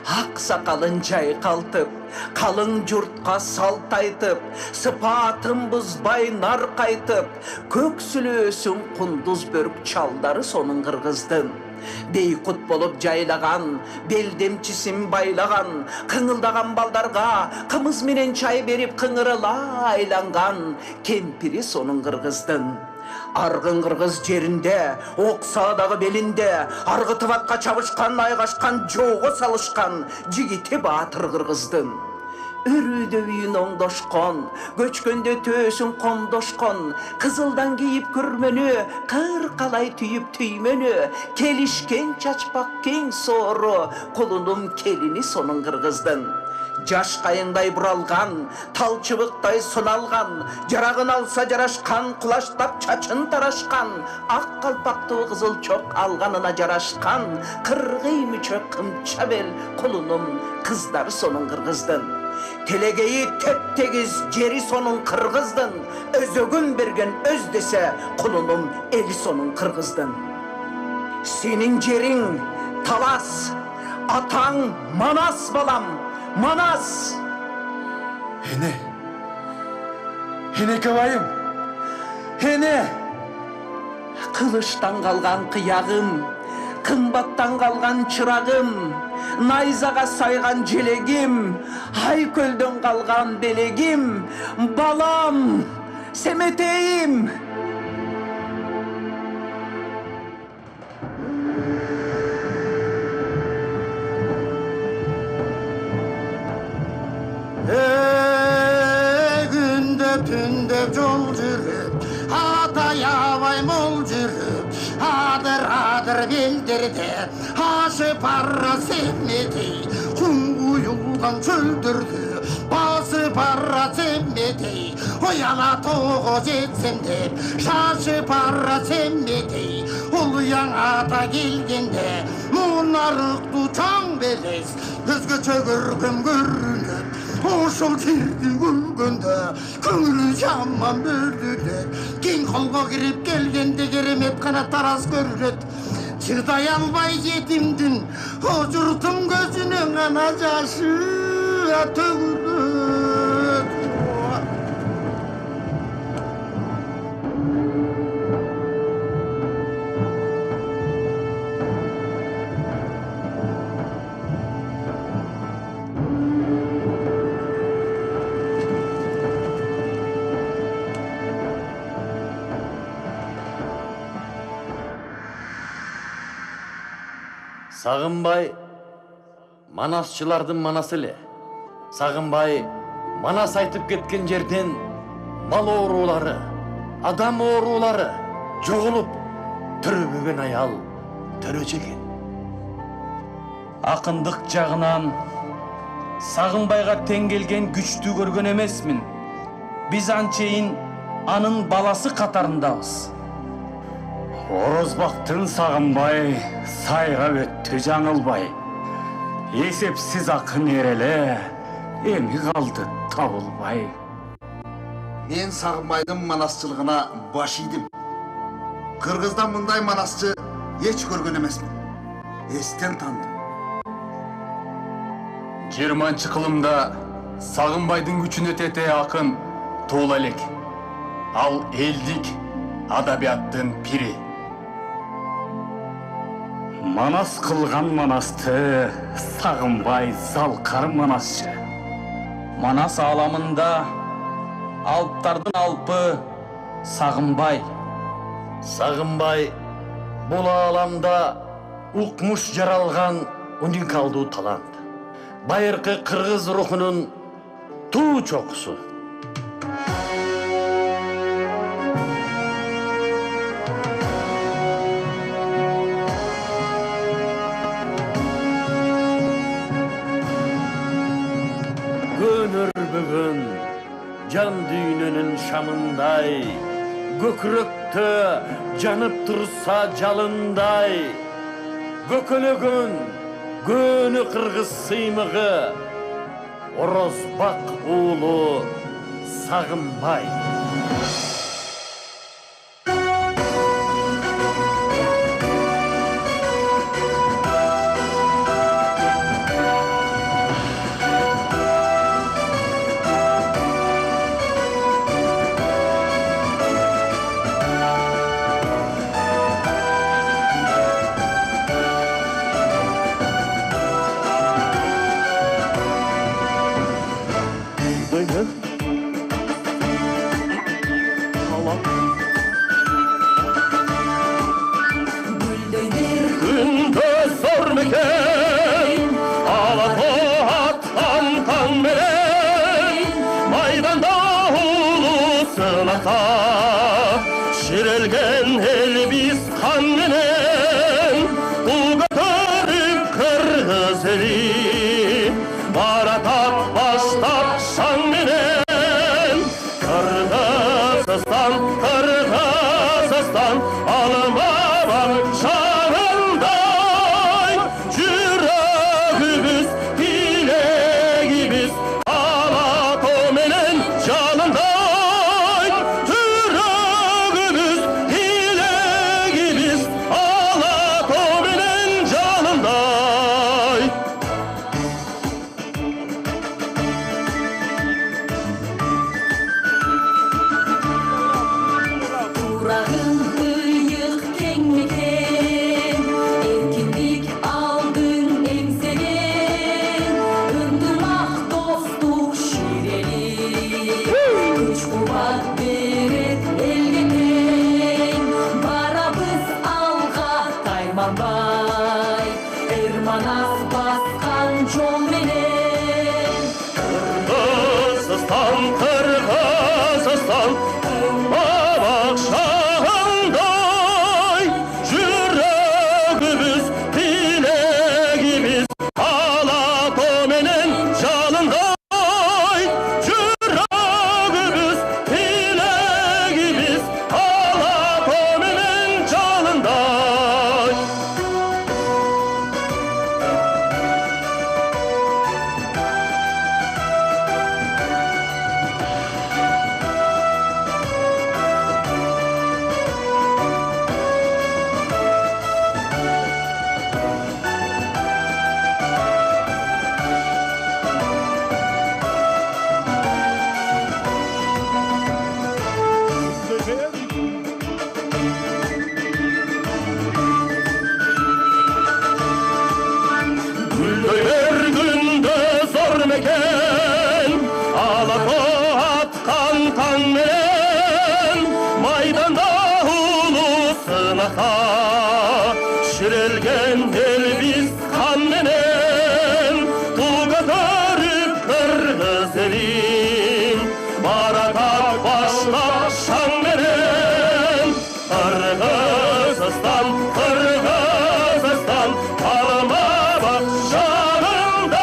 Ақ сақалын жай қалтып, қалың жұртқа салт айтып, сыпатын бұзбай нарқ айтып, көксілесін құндыз бөрік чалдары соның қырғыздың. Бейқұт болып жайлаған, белдемчісін байлаған, қыңылдаған балдарға қымыз менен чай беріп қыңырыла айланған кемпірі соның қырғыздың. Арғын қырғыз жерінде, оқсадағы белінде, арғытып атқа чабышқан, айғашқан, жоғы салышқан жігіте батыр қырғыздың. Үрүдө үйін оңдошкон, көчкөндө төсүн комдошкон, кызылдан кийип күрмөнү, кыр калай түйүп түймөнү, келишкен чачпак кең соору, кулунун келини сонун кыргыздын. Жаш кайыңдай буралган, тал чыбыктай суналган, жарагын алса жарашкан, кулаштап чачын тарашкан, ак калпактуу кызыл чок алганына жарашкан, кыргый мүчө кымча бел кулунун кыздары сонун кыргыздын. Телегейи теп-тегиз жери сонун кыргыздын, өзөгүн берген өз десе кулунун эли сонун кыргыздын. Сенин жериң талас, атаң Манас балам, Манас. Эне кабайым, эне. Кылыштан калган кыягым, кымбаттан калган чырагым, найзага сайган желегим, айкөлдөн калган белегим, балам, семетейим. Günde tünde yol жүріп, атаябай мол жүріп, адыр белдерде, ашып арра семметей, құм ұйылған чөлдірді, басып арра семметей, ояла тоғы жетсем деп, шашып арра семметей, ұлыяң ата келгенде, мұнарықты чаң белес, өзгөчө көркем көрініп, ошол жерди көргөндө көңүлү жаман бөлүнөт. Кең колго кирип келгенде керемет гана тарас көрүнөт. Чыдай албай жетимдин о журтум көзүнөн ана жашы төгүлөт. Сағынбай Манасчылардың Манасы эле. Сағынбай Манас айтып кеткен жерден мал оорулары, адам оорулары жоголуп төрөбөгөн аял төрөчекен. Акындык жагынан Сағынбайга тең келген күчтүү көргөн эмесмин. Биз анчейин анын баласы катарындабыз. Орозбактын Сағынбай сайрап өттү жаңылбай. Есепсиз акын эреле, эми калды табылбай. Мен Сағынбайдың манасчылығына баш ийдим. Кыргыздан мындай манасчы эч көргөн эмесмин. Эстен тандым. 20 кылымда Сағынбайдың күчүнө тете акын туула элек. Ал элдик адабияттын пири. Манас кылган манасты Сағынбай залкар манасчы. Манас ааламында алыптардын алпы Сағынбай. Сағынбай бул ааламда укмуш жаралган уникалдуу талант. Байыркы кыргыз рухунун туу чокусу. Көнөрбөгөн жан дүйнөнүн шамындай, көкүрөктө жанып турса жалындай, көкөлөгөн көнү кыргыз сыймыгы Орозбак уулу Сағынбай. Күнді зор мекен Алатау атқан таңменен Майданда ұлысын ата Шірелген ел біз қанменен Ту көтеріп қырғыз елі Баратап баштап шаңменен Қырғызстан, Қырғызстан Алымабам шағындай Жүрегіміз, тілегіміз Алатау менен жалындай Жүрегіміз, тілегіміз Алатау менен жалындай Турағын ұйық кең мекен, еркіндік алдың еңсеген, ынтымақ достық ширелік, күш қуат берет елге тең, барабыз алға тайманбай, Манас басқан жол менен. Қырғызстан, Қырғызстан, бабақ шағындай, жүрегіміз, тілегіміз, Алатау менен жалындай. Жүрегіміз, тілегіміз, Алатау менен жалындай. Гүлдер күнді зор мекен, Алатау атқан таңменен, Майданда ұлысын ата, шірелген ел біз қанменен, ту көтеріп қырғыз елін, баратап баштап шаңменен. Қырғызстан, Қырғызстан, алма-бақ шағындай,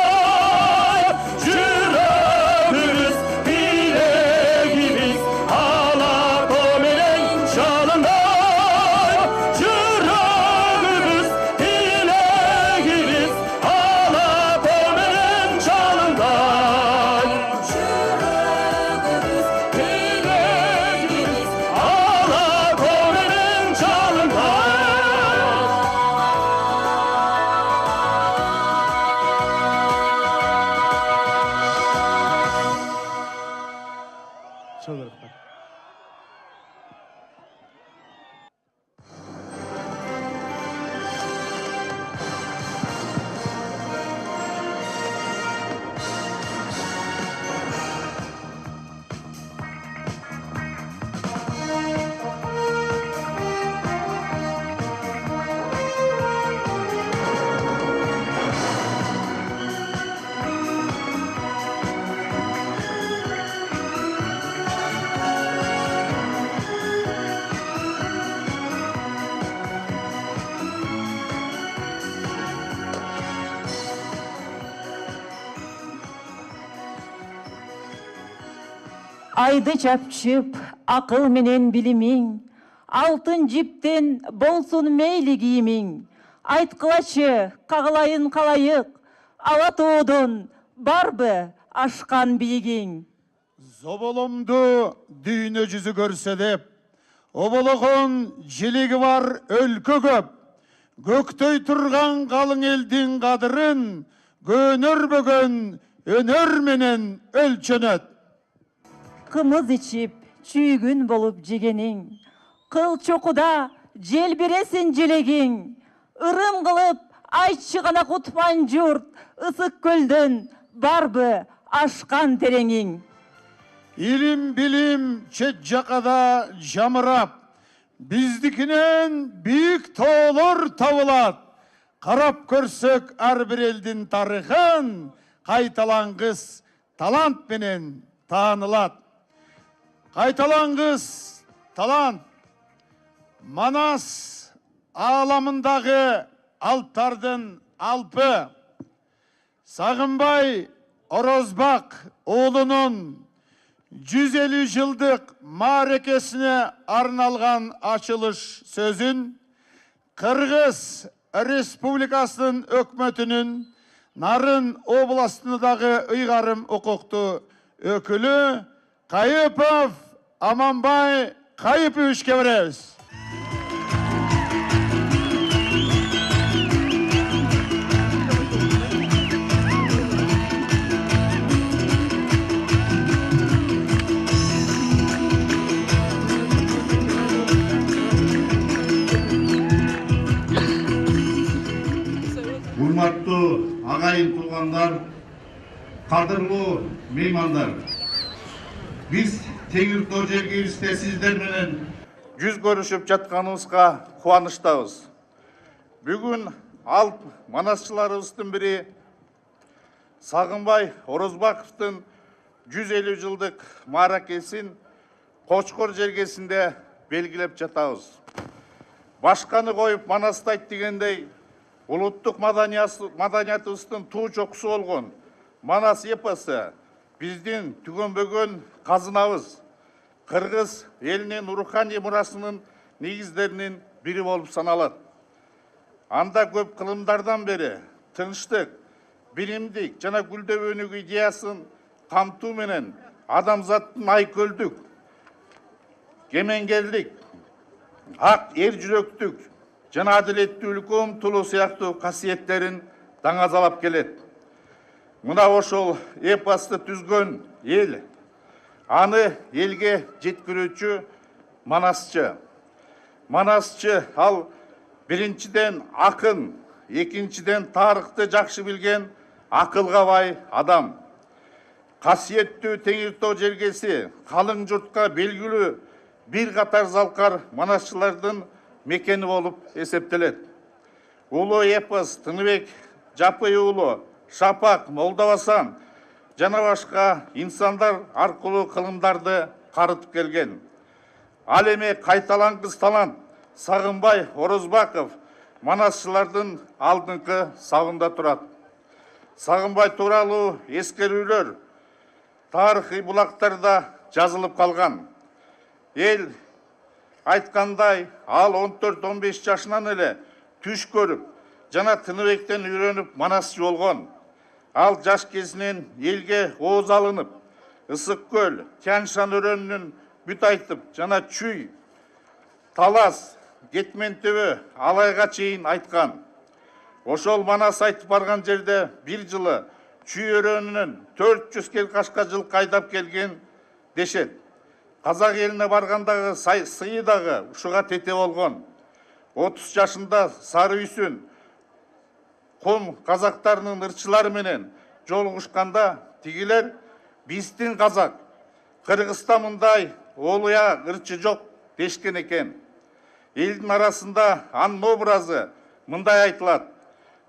жүрегіміз, тілегіміз, Алатау менен жалындай. Жүрегіміз, тілегіміз, Алатау менен жалындай. Жүрегіміз, тілегіміз, Алатау менен жалындай. Айды чапчып, ақыл менен билимиң, алтын жиптен болсун мейлі кийимиң. Айткылачы, кагылайын калайык, Алатоодон барбы ашкан биигиң. Зоболомду дүйнө жүзү көрсө деп, обологон желеги бар өлкө көп. Көктөй турган калың элдин кадырын, көнөрбөгөн өнөр менен өлчөнөт. Кымыз ичип, чүйгүн болуп жегениң, кыл чокуда желбиресин желегиң. Ырым кылып, айтчы гана кутпан журт, ысык көлдөн барбы ашкан тереңиң. İlim bilim çet jakada jamırap, bizdikinen büyük toğlar tavılat. Karap körsök ar bir eldin tarıхын, kaytalangız talant menen taanılat. Kaytalangız talant, Manas ağlamındağı alptardın alpı, Sağınbay Orozbak oğlunun 150 yıllık marekesine arnalgan açılış sözün Kırgız Respublikasının ökmetinin Narın oblastındağı ıygarım hukuktu ökülü Kayıpov Amanbay Kayıpovичке veririz. Hurmatlı ağayın tuğanlar, kadırlı meymanlar. Biz Tengirtau Жерге sizler menen Жүз көрүшүп жатканыбызга кубанычтабыз. Бүгүн алп манасчыларыбыздын бири Сагынбай Орозбаковдун 150 жылдык мааракесин Кочкор жергесинде белгилеп жатабыз. Башканы коюп манастайт дегендей, улуттук маданиятыбыздын туу чокусу болгон Манас эпосу биздин түгөнбөгөн казынабыз. Кыргыз элинин руханий мурасынын негиздеринин бири болуп саналат. Анда көп кылымдардан бери тынчтык, биримдик жана гүлдөп өнүгүү идеясын камтуу менен адамзаттын айкөлдүк, кемеңгелдик, ак эр жүрөктүк жана адилеттүүлүккө умтулуу сыяктуу касиеттерин даңазалап келет. Мына ошол эпосту түзгөн эл, аны элге жеткирүүчү манасчы. Манасчы ал биринчиден акын, экинчиден тарыхты жакшы билген акылга бай адам. Касиеттүү Теңиртау жергеси калың журтка белгилүү бир катар залкар манасчылардын мекени болуп эсептелет. Улуу эпос Тыныбек Жапый уулу, Шапак Молдобасан жана башка инсандар аркылуу кылымдарды карытып келген. Ал эми кайталангыс талант Сагынбай Орозбаков манасчылардын алдыңкы сабында турат. Сагынбай тууралуу эскерүүлөр тарыхый булактарда жазылып калган. Эл айткандай, ал 14-15 жашынан эле түш көрүп, жана Тыныбектен үйрөнүп манасчы болгон. Ал жаш кезинен элге ооз алынып, Ысык көл, Тянь-Шань өрөөнүнүн бүт айтып, жана Чүй, Талас, Кетмен төбө, Алайга чейин айткан. Ошол манас айтып барган жерде бир жылы Чүй өрөөнүнөн 400 келкашка жылкы айдап келген дешет. Казак элине баргандагы сыйы дагы ушуга тете болгон. 30 жашында Сары Үйсүн ком казактарынын ырчылары менен жолугушканда тигилер биздин казак Кыргызда мындай олуя ырчы жок дешкен экен. Элдин арасында анын образы мындай айтылат: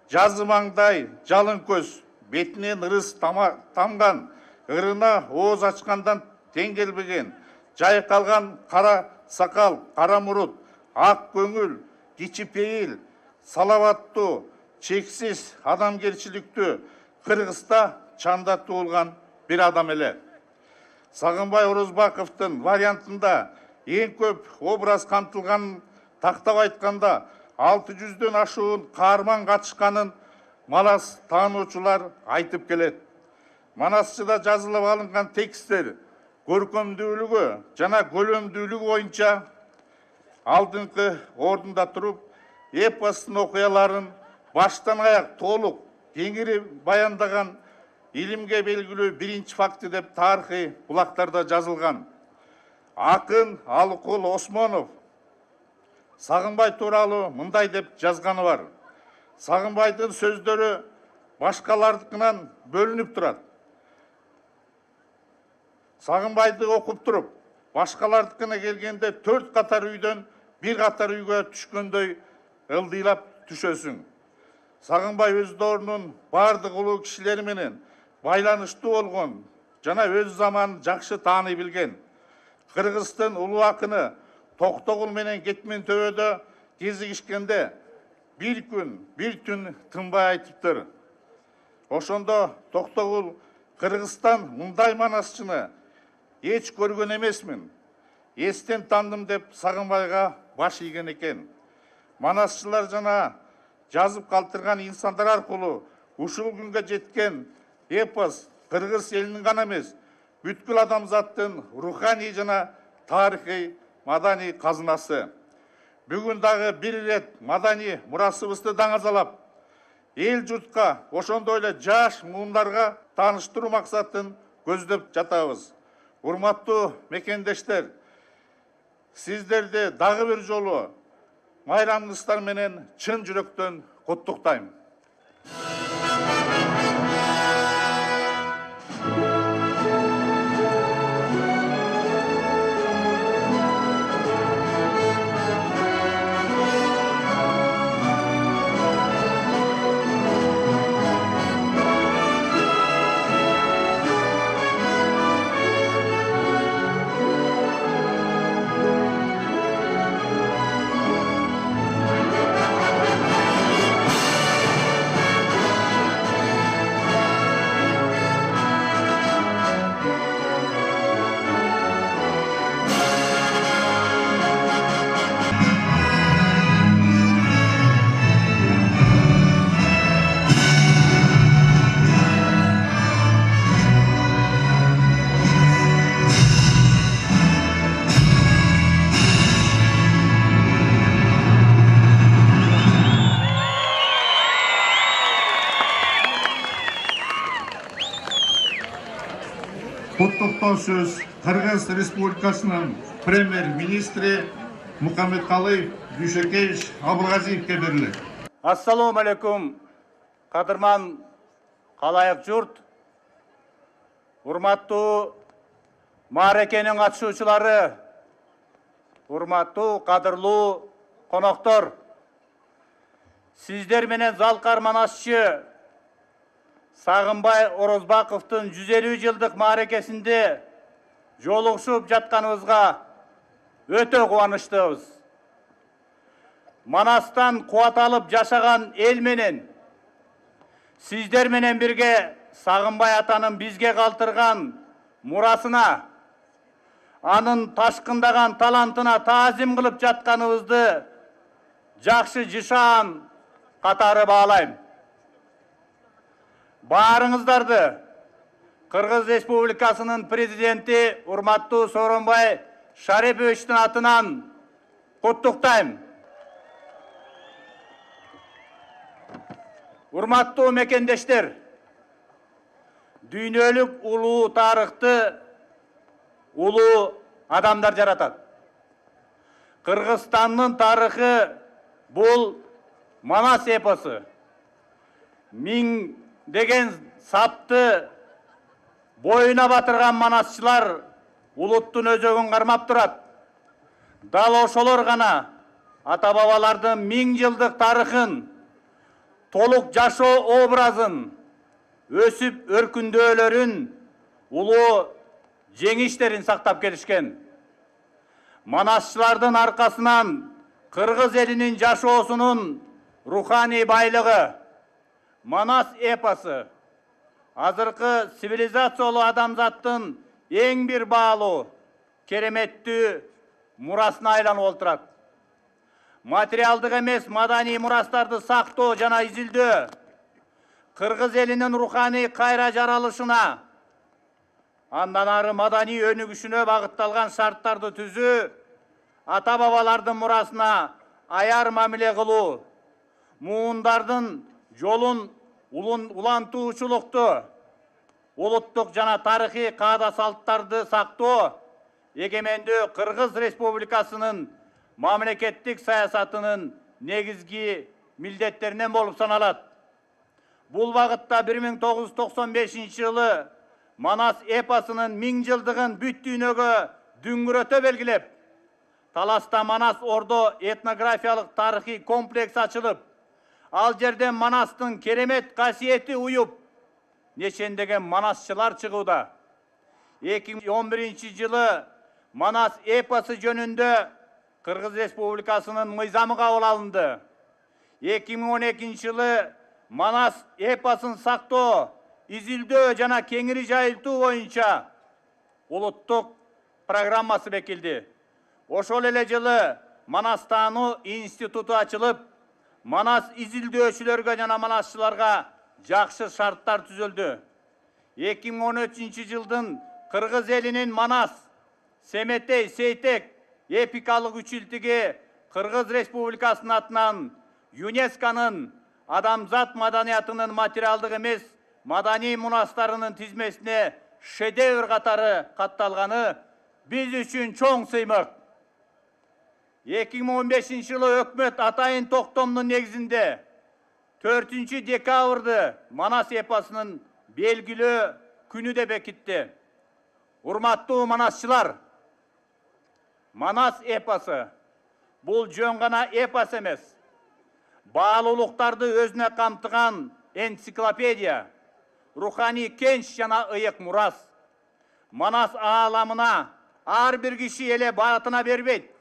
жазы маңдай, жалын көз, бетинен ырыс тамган, ырына ооз ачкандан тең келбеген, жайкалган кара сакал, кара мурут, ак көңүл, кичи пейил, салаваттуу, чексиз адамгерчиликтүү Кыргызда чанда туулган бир адам эле. Сагынбай Орозбаковдун вариантында эң көп образ камтылганын тактап айтканда 600дөн ашуун каарман катышканын манас таануучулар айтып келет. Манасчыда жазылып алынган тексттер көркөмдүүлүгү жана көлөмдүүлүгү боюнча алдыңкы ордунда туруп, эпостун окуяларын баштан аяк толук кеңири баяндаган илимге белгилүү биринчи факты деп тарыхый булактарда жазылган. Акын Алыкул Осмонов Сагынбай тууралуу мындай деп жазганы бар: Сагынбайдын сөздөрү башкалардыкынан бөлүнүп турат. Сағынбайды оқып тұрып, башқалардыкына келгенде 4 қатар үйден 1 қатар үйге түшкөндөй ылдыйлап түшөсүң. Сағынбай өз дорунун бардык улуу кишилери менен байланыштуу болгон жана өз заманын жакшы тааный билген. Кыргыздын улуу акыны Токтогул менен Кетмен төбөдө кезигишкенде bir күн, bir түн тынбай айтыптыр. Ошондо Токтогул Кыргызстан мындай манасчыны эч көргөн эмесмин. Эстен тандым деп Сагынбайга баш ийген экен. Манасчылар жана жазып калтырган инсандар аркылуу ушул күнгө жеткен эпос Кыргыз элинин гана эмес, бүткүл адамзаттын руханий жана тарыхый маданий казынасы. Бүгүн дагы бир ирет маданий мурасыбызды даңазалап, эл журтка ошондой эле жаш муундарга тааныштыруу максатын көздөп жатабыз. Урматтуу мекендештер, сиздерди дагы бир жолу майрамыңыздар менен чын жүрөктөн куттуктайм. Құттықтау сөз Қырғыз Республикасының премьер-министрі Мұхаммедқалый Дүйшекевич Абылғазиевке беріледі. Ассаламу алейкум, қадырман қалайық жұрт, урматтуу маарекенин катышуучулары, урматтуу кадырлуу коноктор, сиздер менен залкар манасчы Сагынбай Орозбаковдун 150 жылдык маарекесинде жолугушуп жатканыбызга өтө кубанычтыбыз. Манастан кубат алып жашаган эл менен сиздер менен бирге Сагынбай атанын бизге калтырган мурасына, анын ташкындаган талантына таазим кылып жатканыбызды жакшы жышаан катары баалайм. Баарыңыздарды Кыргыз Республикасынын президенти урматтуу Сооронбай Шариповичтин атынан куттуктайм. Урматтуу мекендештер, дүйнөлүк улуу тарыхты улуу адамдар жаратат. Кыргызстандын тарыхы бул Манас эпосу. Миң деген сапты боюна батырган манасчылар улуттун өзөгүн кармап турат. Дал ошолор гана ата-бабалардын 1000 жылдык тарыхын, толук жашоо образын, өсүп өркүндөөлөрүн, улуу жеңиштерин сактап келишкен. Манасчылардын аркасынан Кыргыз элинин жашоосунун руханий байлыгы, Манас эпосу, азыркы цивилизациялуу адамзаттын эң бир баалуу, кереметтүү мурасына айланып олтурат. Материалдык эмес маданий мурастарды сактоо жана изилдөө Кыргыз элинин руханий кайра жаралышына, андан ары маданий өнүгүшүнө багытталган шарттарды түзүү, ата-бабалардын мурасына аяр мамиле кылуу, муундардын жолун улантуучулукту, улуттук жана тарыхый каада салттарды сактоо эгемендүү Кыргыз Республикасынын мамлекеттик саясатынын негизги милдеттеринен болуп саналат. Бул багытта 1995 жылы Манас эпосунун 1000 жылдыгын бүт дүйнөгө дүңгүрөтө белгилеп, Таласта Манас Ордо этнографиялык тарыхый комплекс ачылып, ал жерден Манастын керемет касиети уюп, нечендеген манасчылар чыгууда. 2011 жылы Манас эпосу жөнүндө Кыргыз Республикасынын мыйзамы кабыл алынды. 2012 жылы Манас эпосун сактоо, изилдөө жана кеңири жайылтуу боюнча улуттук программасы бекилди. Ошол эле жылы Манастануу институту ачылып, Манас изилдөөчүлөргө жана манасчыларга жакшы шарттар түзүлдү. 2013 жылдын Кыргыз элинин Манас, Семетей, Сейтек эпикалык үчүлтүгү Кыргыз Республикасынын атынан ЮНЕСКОнун адамзат маданиятынын материалдык эмес маданий мурастарынын тизмесине шедевр катары катталганы биз үчүн чоң сыймык. 2015 жылы өкмөт атайын токтомдун негизинде 4 декабрды Манас эпосунун белгилөө күнү деп бекитти. Урматтуу манасчылар, Манас эпосу бул жөн гана эпос эмес, баалуулуктарды өзүнө камтыган энциклопедия, руханий кенч жана ыйык мурас. Манас ааламына ар бир киши эле батына бербейт.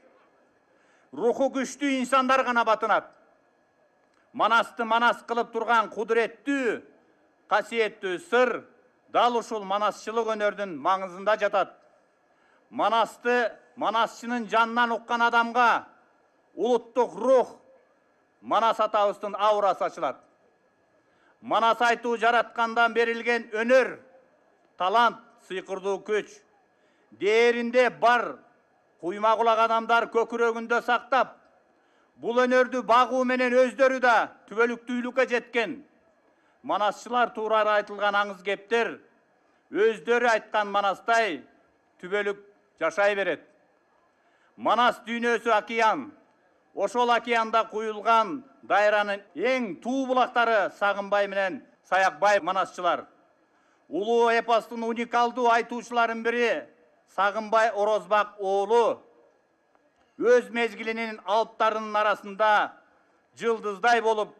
Руху күчтүү инсандар гана батынат. Манасты манас кылып турган кудуреттүү, касиеттүү сыр дал ушул манасчылык өнөрдүн маңызында жатат. Манасты манасчынын жанынан уккан адамга улуттук рух, Манас атабыздын аурасы ачылат. Манас айтуу жараткандан берилген өнөр, талант, сыйкырдуу күч. Дээринде бар куйма кулак адамдар көкүрөгүндө сактап, бул өнөрдү багуу менен өздөрү да түбөлүктүүлүккө жеткен. Манасчылар туурары айтылган аңыз кептер өздөрү айткан Манастай түбөлүк жашай берет. Манас дүйнөсү океан. Ошол океанда куюлган дайранын эң туу булактары Сагынбай менен Саякбай манасчылар. Улуу эпостун уникалдуу айтуучуларынын бири Сагынбай Орозбак оолу өз мезгилинин алыптарынын арасында жылдыздай болуп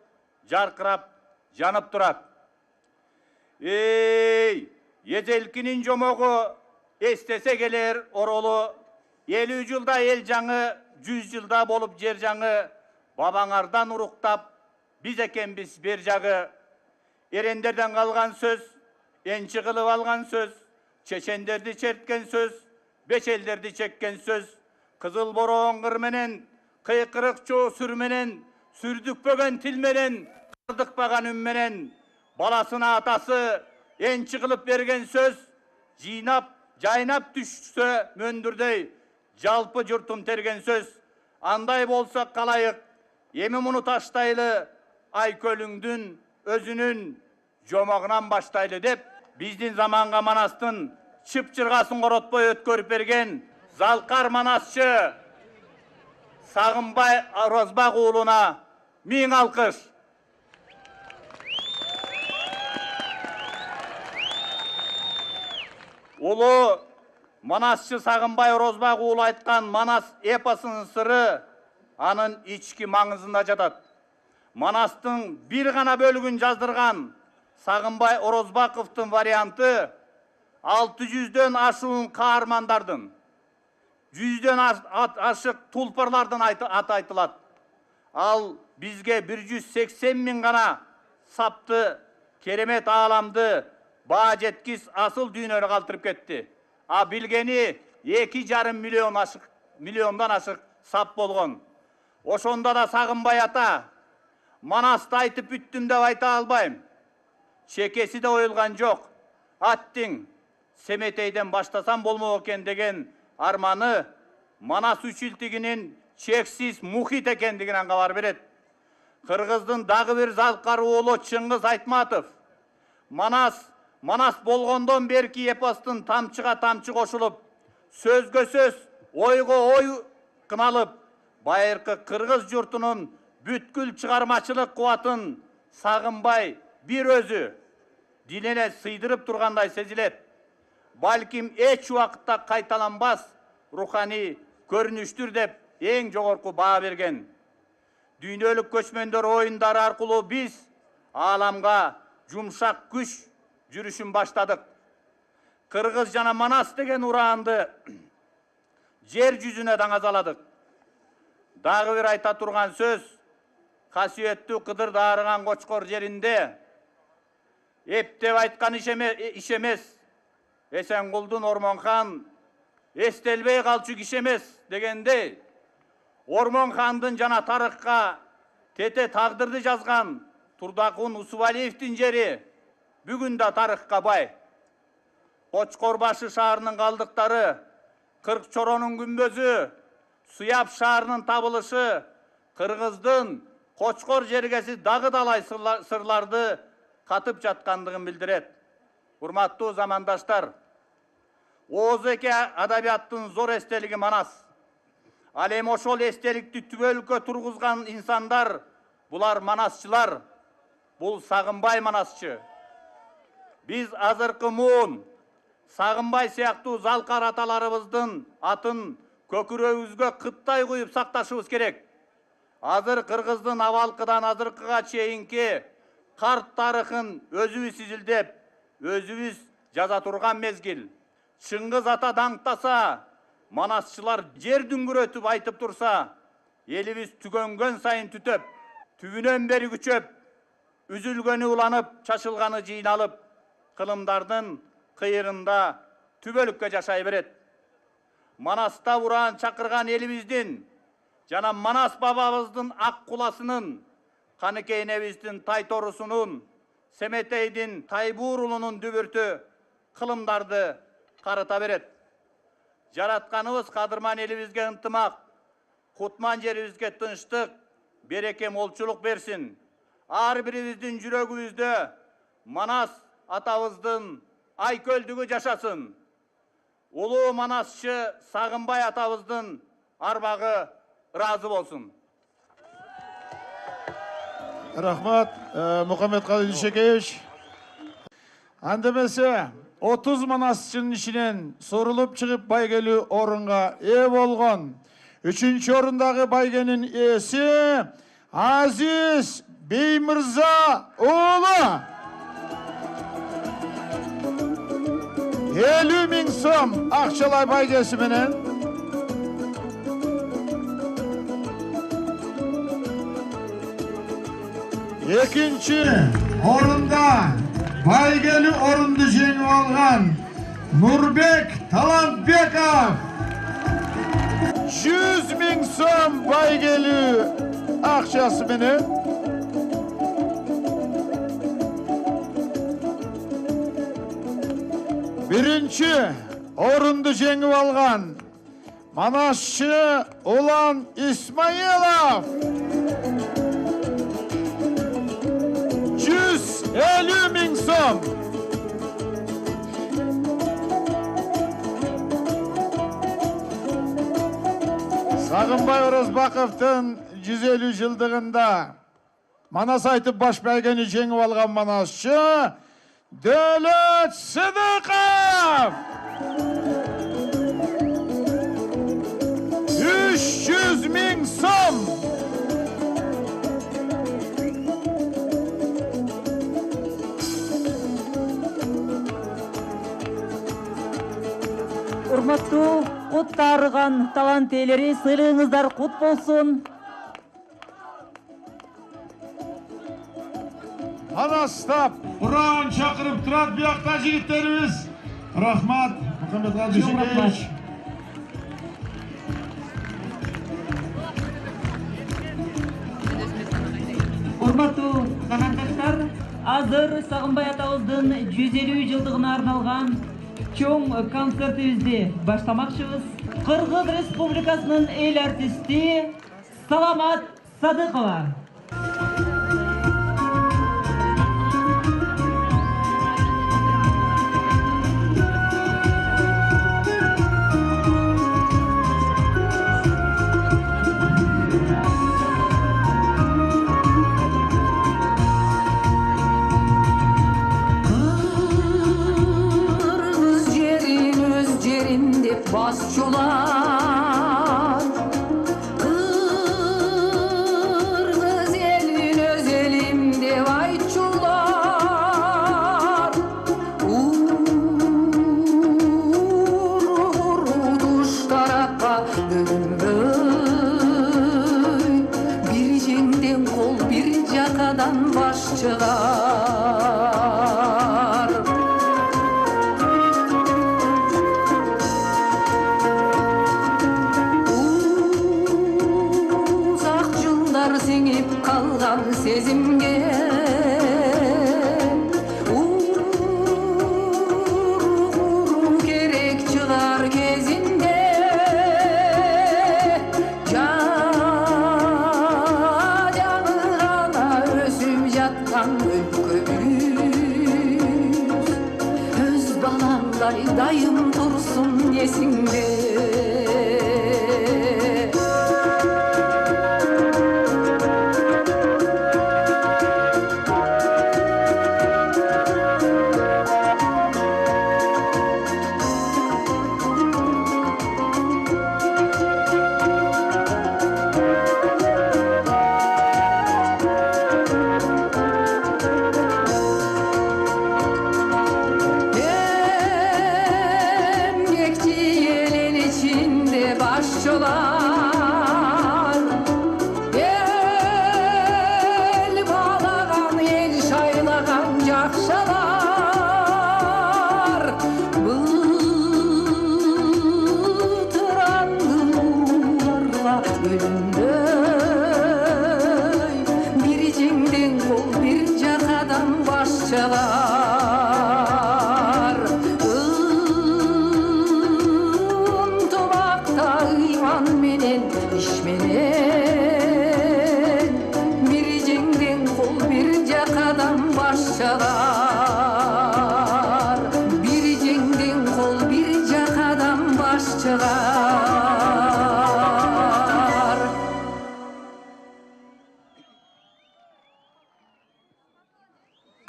жаркырап жанып турат. Эжелкинин жомогу эстесе келер оролу, 50 жылда эл жаңы, 100 жылда болуп жер жаңы, бабаңардан уруктап, биз экенбиз бер жагы. Эрендерден калган сөз, энчи кылып алган сөз, чечендерди черткен сөз, бечелдерди чеккен сөз, кызыл бороңгыр менен, кыйкырык чоо сүр менен, сүрдүкпөгөн тил менен, кырдыкпаган үн менен, баласына атасы энчи кылып берген сөз, жайнап түшсө мөндүрдөй, жалпы журтун терген сөз. Андай болсо калайык, эми муну таштайлы, Айкөлүңдүн өзүнүн жомогунан баштайлы деп, биздин заманга Манастын чып-чыргасын коротпой өткөрүп берген залкар манасчы Сагынбай Орозбак уулуна 1000 алкыш. Улуу манасчы Сагынбай Орозбак уулу айткан Манас эпосунун сыры анын ички маңызында жатат. Манастын бир гана бөлүгүн жаздырган Сагынбай Орозбаковдун варианты 600дөн ашуун каармандардын, 100дөн ашык тулпарлардын аты айтылат. Ал бизге 180 000 гана сапты, керемет ааламды, баа жеткис асыл дүйнөнү калтырып кетти. А билгени 2,5 миллиондон ашык сап болгон. Ошондо да Сагынбай ата Манасты айтып бүттүм деп айта албайм. Чекеси де оюлган жок. Аттиң Семетейден баштасам болмок экен деген арманы Манас үчүлтүгүнүн чексиз мухит экендигинен кабар берет. Кыргыздын дагы бир залкар уулу Чыңгыз Айтматов Манас болгондон берки эпостун тамчыга тамчы кошулуп, сөзгө сөз, ойго ой кыналып, байыркы кыргыз журтунун бүткүл чыгармачылык кубатын Сагынбай бир өзү дилене сыйдырып тургандай сезилет. балким эч убакытта кайталанбас руханий көрүнүштүр деп эң жогорку баа берген. Дүйнөлүк көчмөндөр оюндары аркылуу биз ааламга жумшак күч жүрүшүн баштадык. Кыргыз жана Манас деген ураанды жер жүзүнө даңазаладык. Дагы бир айта турган сөз, касиеттүү Кыдыр даарыган Кочкор жеринде эптеп айткан иш эмес, Эсенгулдун Ормон-хан эстелбей калчу киши эмес дегенде, Ормон-хандын жана тарыхка тете тагдырды жазган Турдакун Усубалиевдин жери бүгүн да тарыхка бай. Кочкорбашы шаарынын калдыктары, Кыркчоронун күмбөзү, Суяп шаарынын табылышы Кыргыздын Кочкор жергеси дагы талай сырларды катып жаткандыгын билдирет. Урматтуу замандаштар, Ооз-эке адабияттын зор эстелиги Манас. Ал эми ошол эстеликти түбөлүккө тургузган инсандар, булар манасчылар, бул Сагынбай Манасчы. Биз азыркы муун Сагынбай сыяктуу залкар аталарыбыздын атын көкүрөбүзгө кыттай куюп сакташыбыз керек. Азыр Кыргыздын абалкыдан азыркыга чейинки карт тарыхын өзүбүз изилдеп, өзүбүз жаза турган мезгил. Чыңгыз ата даңктаса, манасчылар жер дүңгүрөтүп айтып турса, элибиз түгөнгөн сайын түтөп, түбүнөн бери күчөп, үзүлгөнү уланып, чачылганы жыйналып, кылымдардын кыйырында түбөлүккө жашай берет. Манаста ураан чакырган элибиздин жана Манас бабабыздын ак куласынын, Каныкейнебиздин Тайторусунун, Семетейдин Тайбуурулунун дүбүртү кылымдарды карыта берет. Жаратканыбыз кадырман элибизге ынтымак, кутман жерибизге тынчтык, береке молчулук берсин. Ар бирибиздин жүрөгүбүздө Манас атабыздын айкөлдүгү жашасын. Улуу Манасчы Сагынбай атабыздын арбагы ыраазы болсун. Рахмат, Мухаммедкалый Дүйшекеевич. Андемесе 30 манасчынын ичинен сорулуп чыгып байгелүү орунга ээ болгон 3-чү орундагы байгенин ээси Азиз Беймырза уулу 50.000 сом акчалай байгеси менен экинчи орунда байгелүү орунду жеңип алган Нурбек Талантбеков 100.000 сом байгелүү акчасы менен биринчи орунду жеңип алган Манасчы Улан Исмаилов 150.000 сом. Сагынбай Орозбаковдун 150 жылдыгында Манас айтып баш байгени жеңип алган Манасчы Дөөлөт Сыдыков 300.000 сом. Урматтуу кут таарыган талант ээлери, сыйлыгыңыздар кут болсун. Манастап ураан чакырып турат биякта жигиттерибиз. Рахмат, Мухаммедкалый Дүйшекеевич. Урматтуу замандаштар, азыр Сагынбай атабыздын 150 жылдыгына арналган чоң концертибизди баштамакчыбыз. Кыргыз Республикасынын эл артисти Саламат Садыкова. Kırgız jeri жақтан баш шығар. Ұзақ жылдар сеңіп қалған сезімге ұру керек шығар кезінде. Өз балаңдай дайым тұрсын есіңде.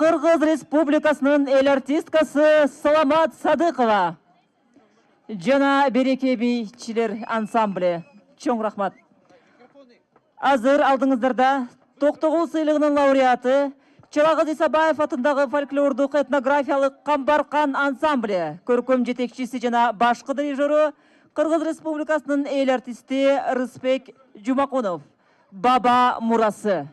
Қырғыз Республикасының эл артисткасы Саламат Садықова жана Береке бийчилер ансамблі. Чоң рахмат. Азыр алдыңыздарда Тоқтоғұл сыйлығының лауреаты Чырағыз Исабаев атындағы фольклордық этнографиялық Камбарқан ансамблі көркөм жетекчиси жана башкы дирижеру Қырғыз Республикасының эл артисти Рысбек Жумакунов. Баба мурасы.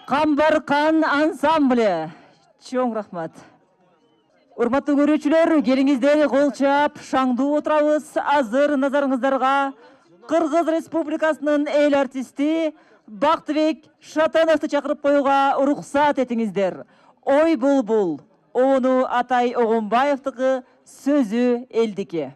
Камбарқан ансамблі. Чоң рахмат. Урматтуу көрүүчүлөр, келиңиздер кол чаап, шаңдуу отурабыз. Азыр назарыңыздарга Кыргыз Республикасынын эл артисти Бактыбек Шатановду чакырып коюуга уруксат этиңиздер. Ой булбул, ону Атай Огонбаевдики, сөзү элдики.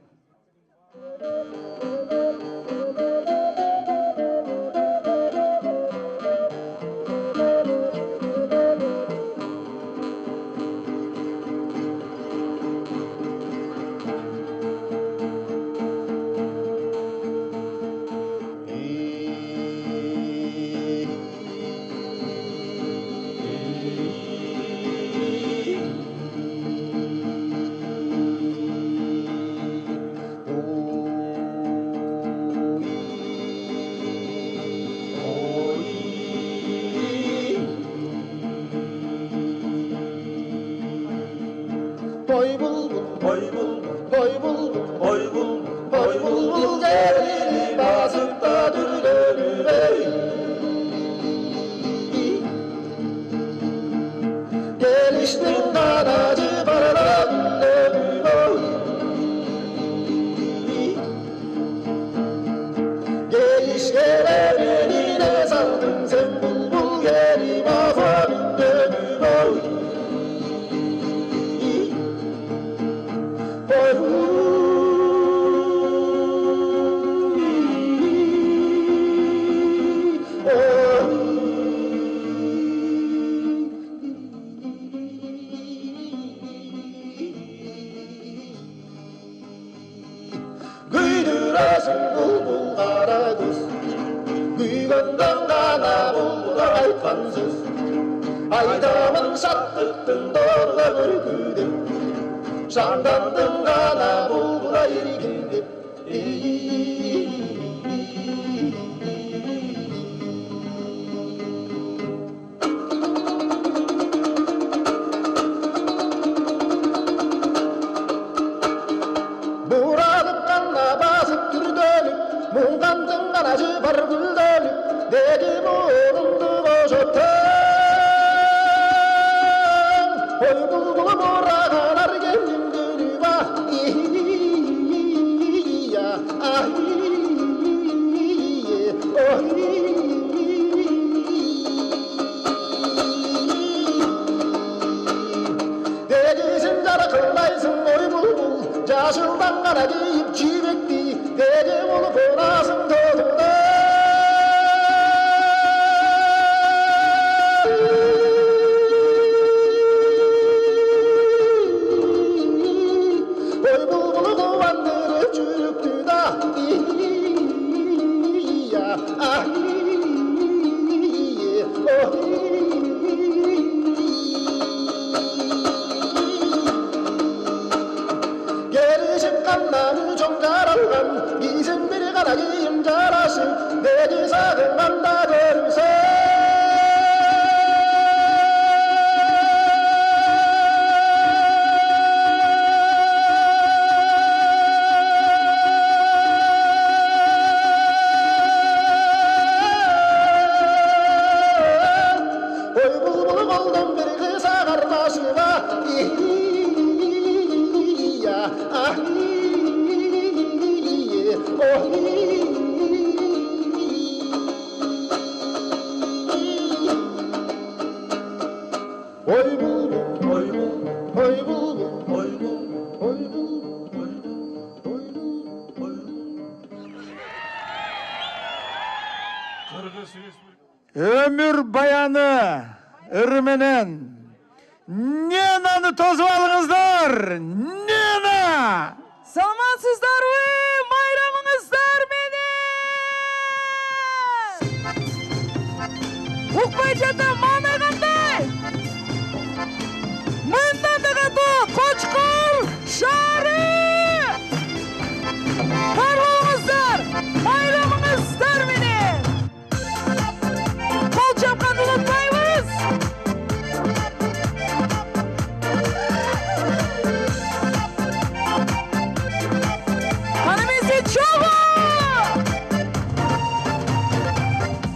Ömür bayanı ırmenен Nena'nı tozып alыңыздар. Nena! Саламатсыздарбы, майрамыңыздар менен! Укпай жатам, мана кандай? Мындан да катуу Кочкор шаары! Бар болуңуздар, майрамыңыздар менен! Кол чапканды унутпайбыз!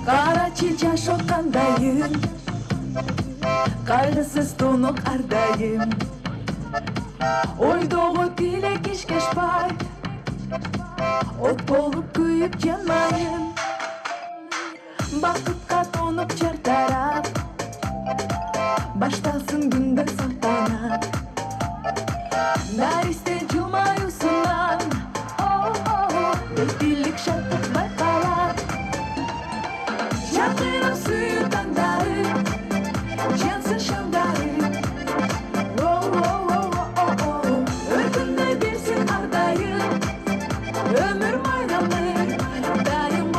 Кара чилча шоккандайым, кайгысыз тунук ардайым. ойдогу тилек ишке ашпай, от болуп күйүп жанайын, бакытка тонуп жартарап, башталсын күндө салтанат. Наристе жылмаюусунан бетилик шаттык байкалат. Жакырып сүйүү таңдары, жансын шамдары. Өкүндөй берсин ардайым, өмүр майрамы дайым.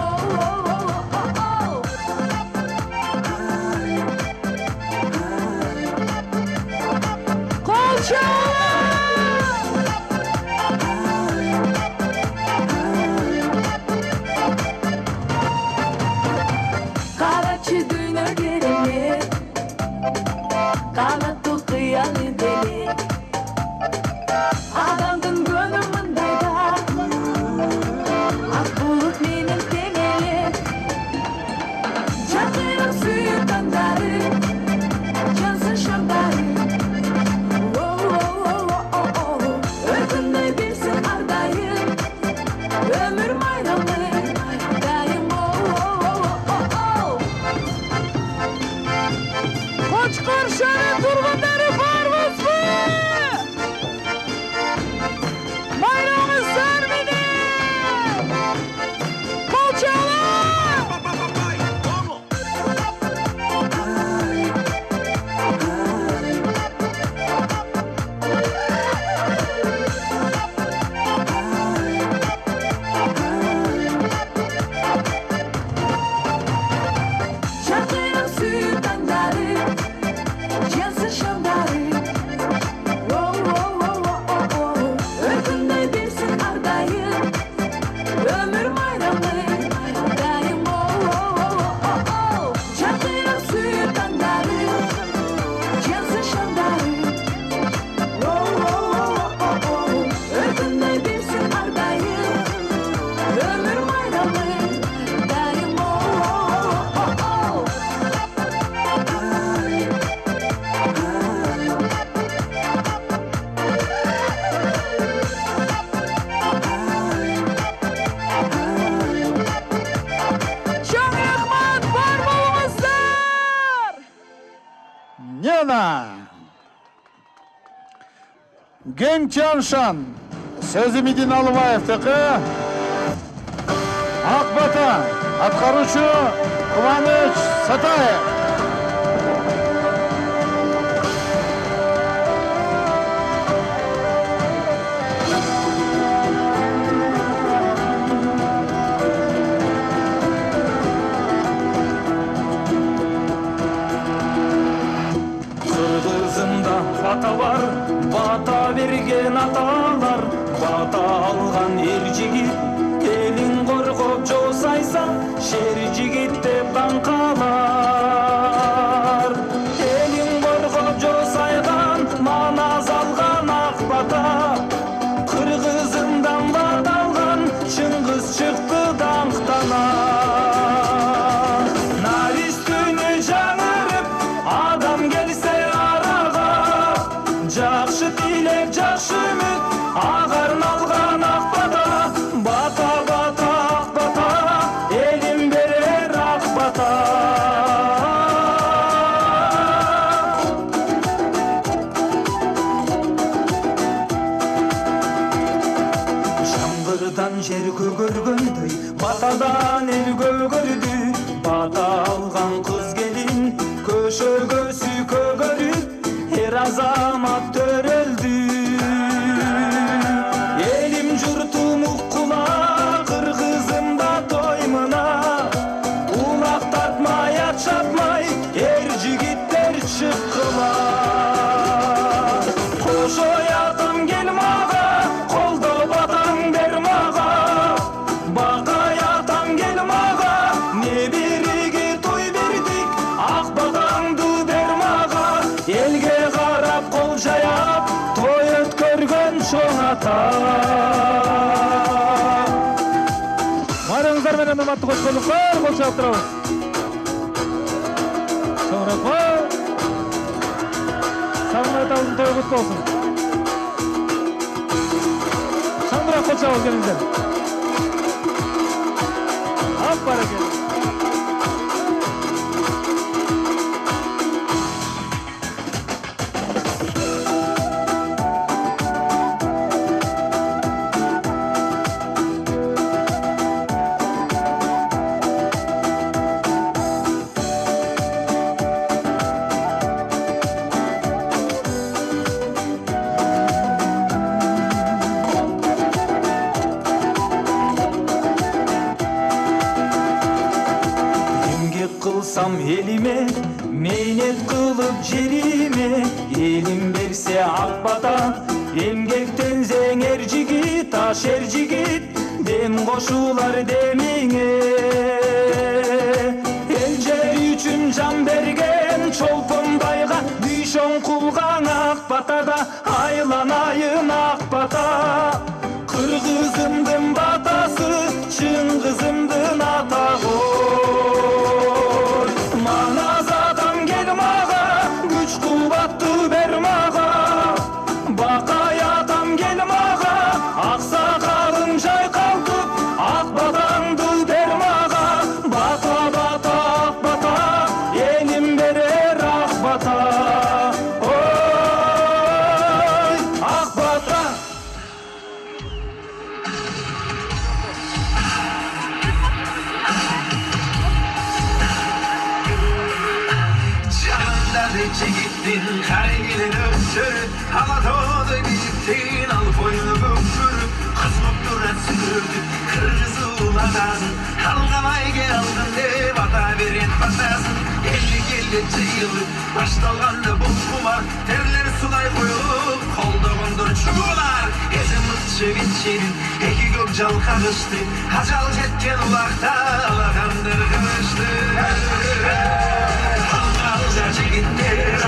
Карачы дүйнө керемет, канаттуу кыял делек. Адамдын көнү мындайда, ак булут менен тең элек. Жакырып сүйүү таңдары, жансын шамдары. Өкүндөй берсин ардайым, өмүр майрамы дайым. Кочкор шаары тургундары барбызбы? Байрамыңыздар менен! Кол чалып! Жакырып сүйүү таңдары, жансын шамдары. Өкүндөй берсин ардайым, өмүр майрамы дайым. Жакырып сүйүү таңдары, жансын шамдары. Өкүндөй берсин ардайым, өмүр майрамы дайым. Чоң рахмат, бар болуңуздар! Нена! Генчаншан, сөзі Медин Алыбаевтікі. Акбата, атқарушы Кубаныч Сатаев. Кыргызымда бата бар, бата берген аталар, бата алган ер жигит, элин коргоп жоо сайса, шер жигит деп даңкалар. Элин коргоп жоо сайган, манас алган ак бата, кыргызымдан бата алган, Чыңгыз чыкты даңктана. Наристүнү жаңырып, адам келсе арага, жакшы тилек, жакшы үмүт, агарын алган ак бата. Бата, бата, ак бата, элим берер ак бата. Жаңгырдан жер көгөргөндөй, батадан эл көгөрдү. Бата алган кыз келин, көшөгөсү көгөрүп, эр азамат төрөлдү. Элим журтум уккула, кыргызымда той мына. Улактатмай, атшатмай, эр жигиттер чыккыла. Кошой атам кел мага, колдо батаң бер мага. Бакай атам кел мага, не бириге той бердик, ак батаңды бер мага. Элге карап кол жаяп, той өткөргөн чоң ата. Барыңыздар менен урматтуу кочкорлуктар, кол чалып турабыз. Чоң рахмат. Сагынбай атабыздын тойу куту болсун. чабып келиңиздер. Ап баракелде. Kılsam elime, meynet kılıp cerime, elim verse akbata, emgekten zenger jigit, taşer jigit, dem koşular demine. Elcer üçün can bergen, çolpon dayga, düşon kulgan akbatada, aylanayın akbata. Kırgızımdın batası, Çıngızımdın atağı. Manazadan gel mağa, güç kuvvatlı ver mağa. Bakayadan gel mağa, aksakalın jay kalkıp, akbatandı der mağa. Bata bata akbata, elim verer akbata. Oy akbata. Çekittin kaygılen öpsür Havatoda geciktin alıp oyunu böpsür Kız mutluğa sürdü kırmızı uladasın Halgamay gel aldın de bata veren batasın 50 yılı baştalganda bu kumar Terler sulay koyup kolda kondur çubular Ezimiz geçerin eki gök jal kagıştı Hacal jetken ulakta alakandır kıvıştı Halgalca çekittin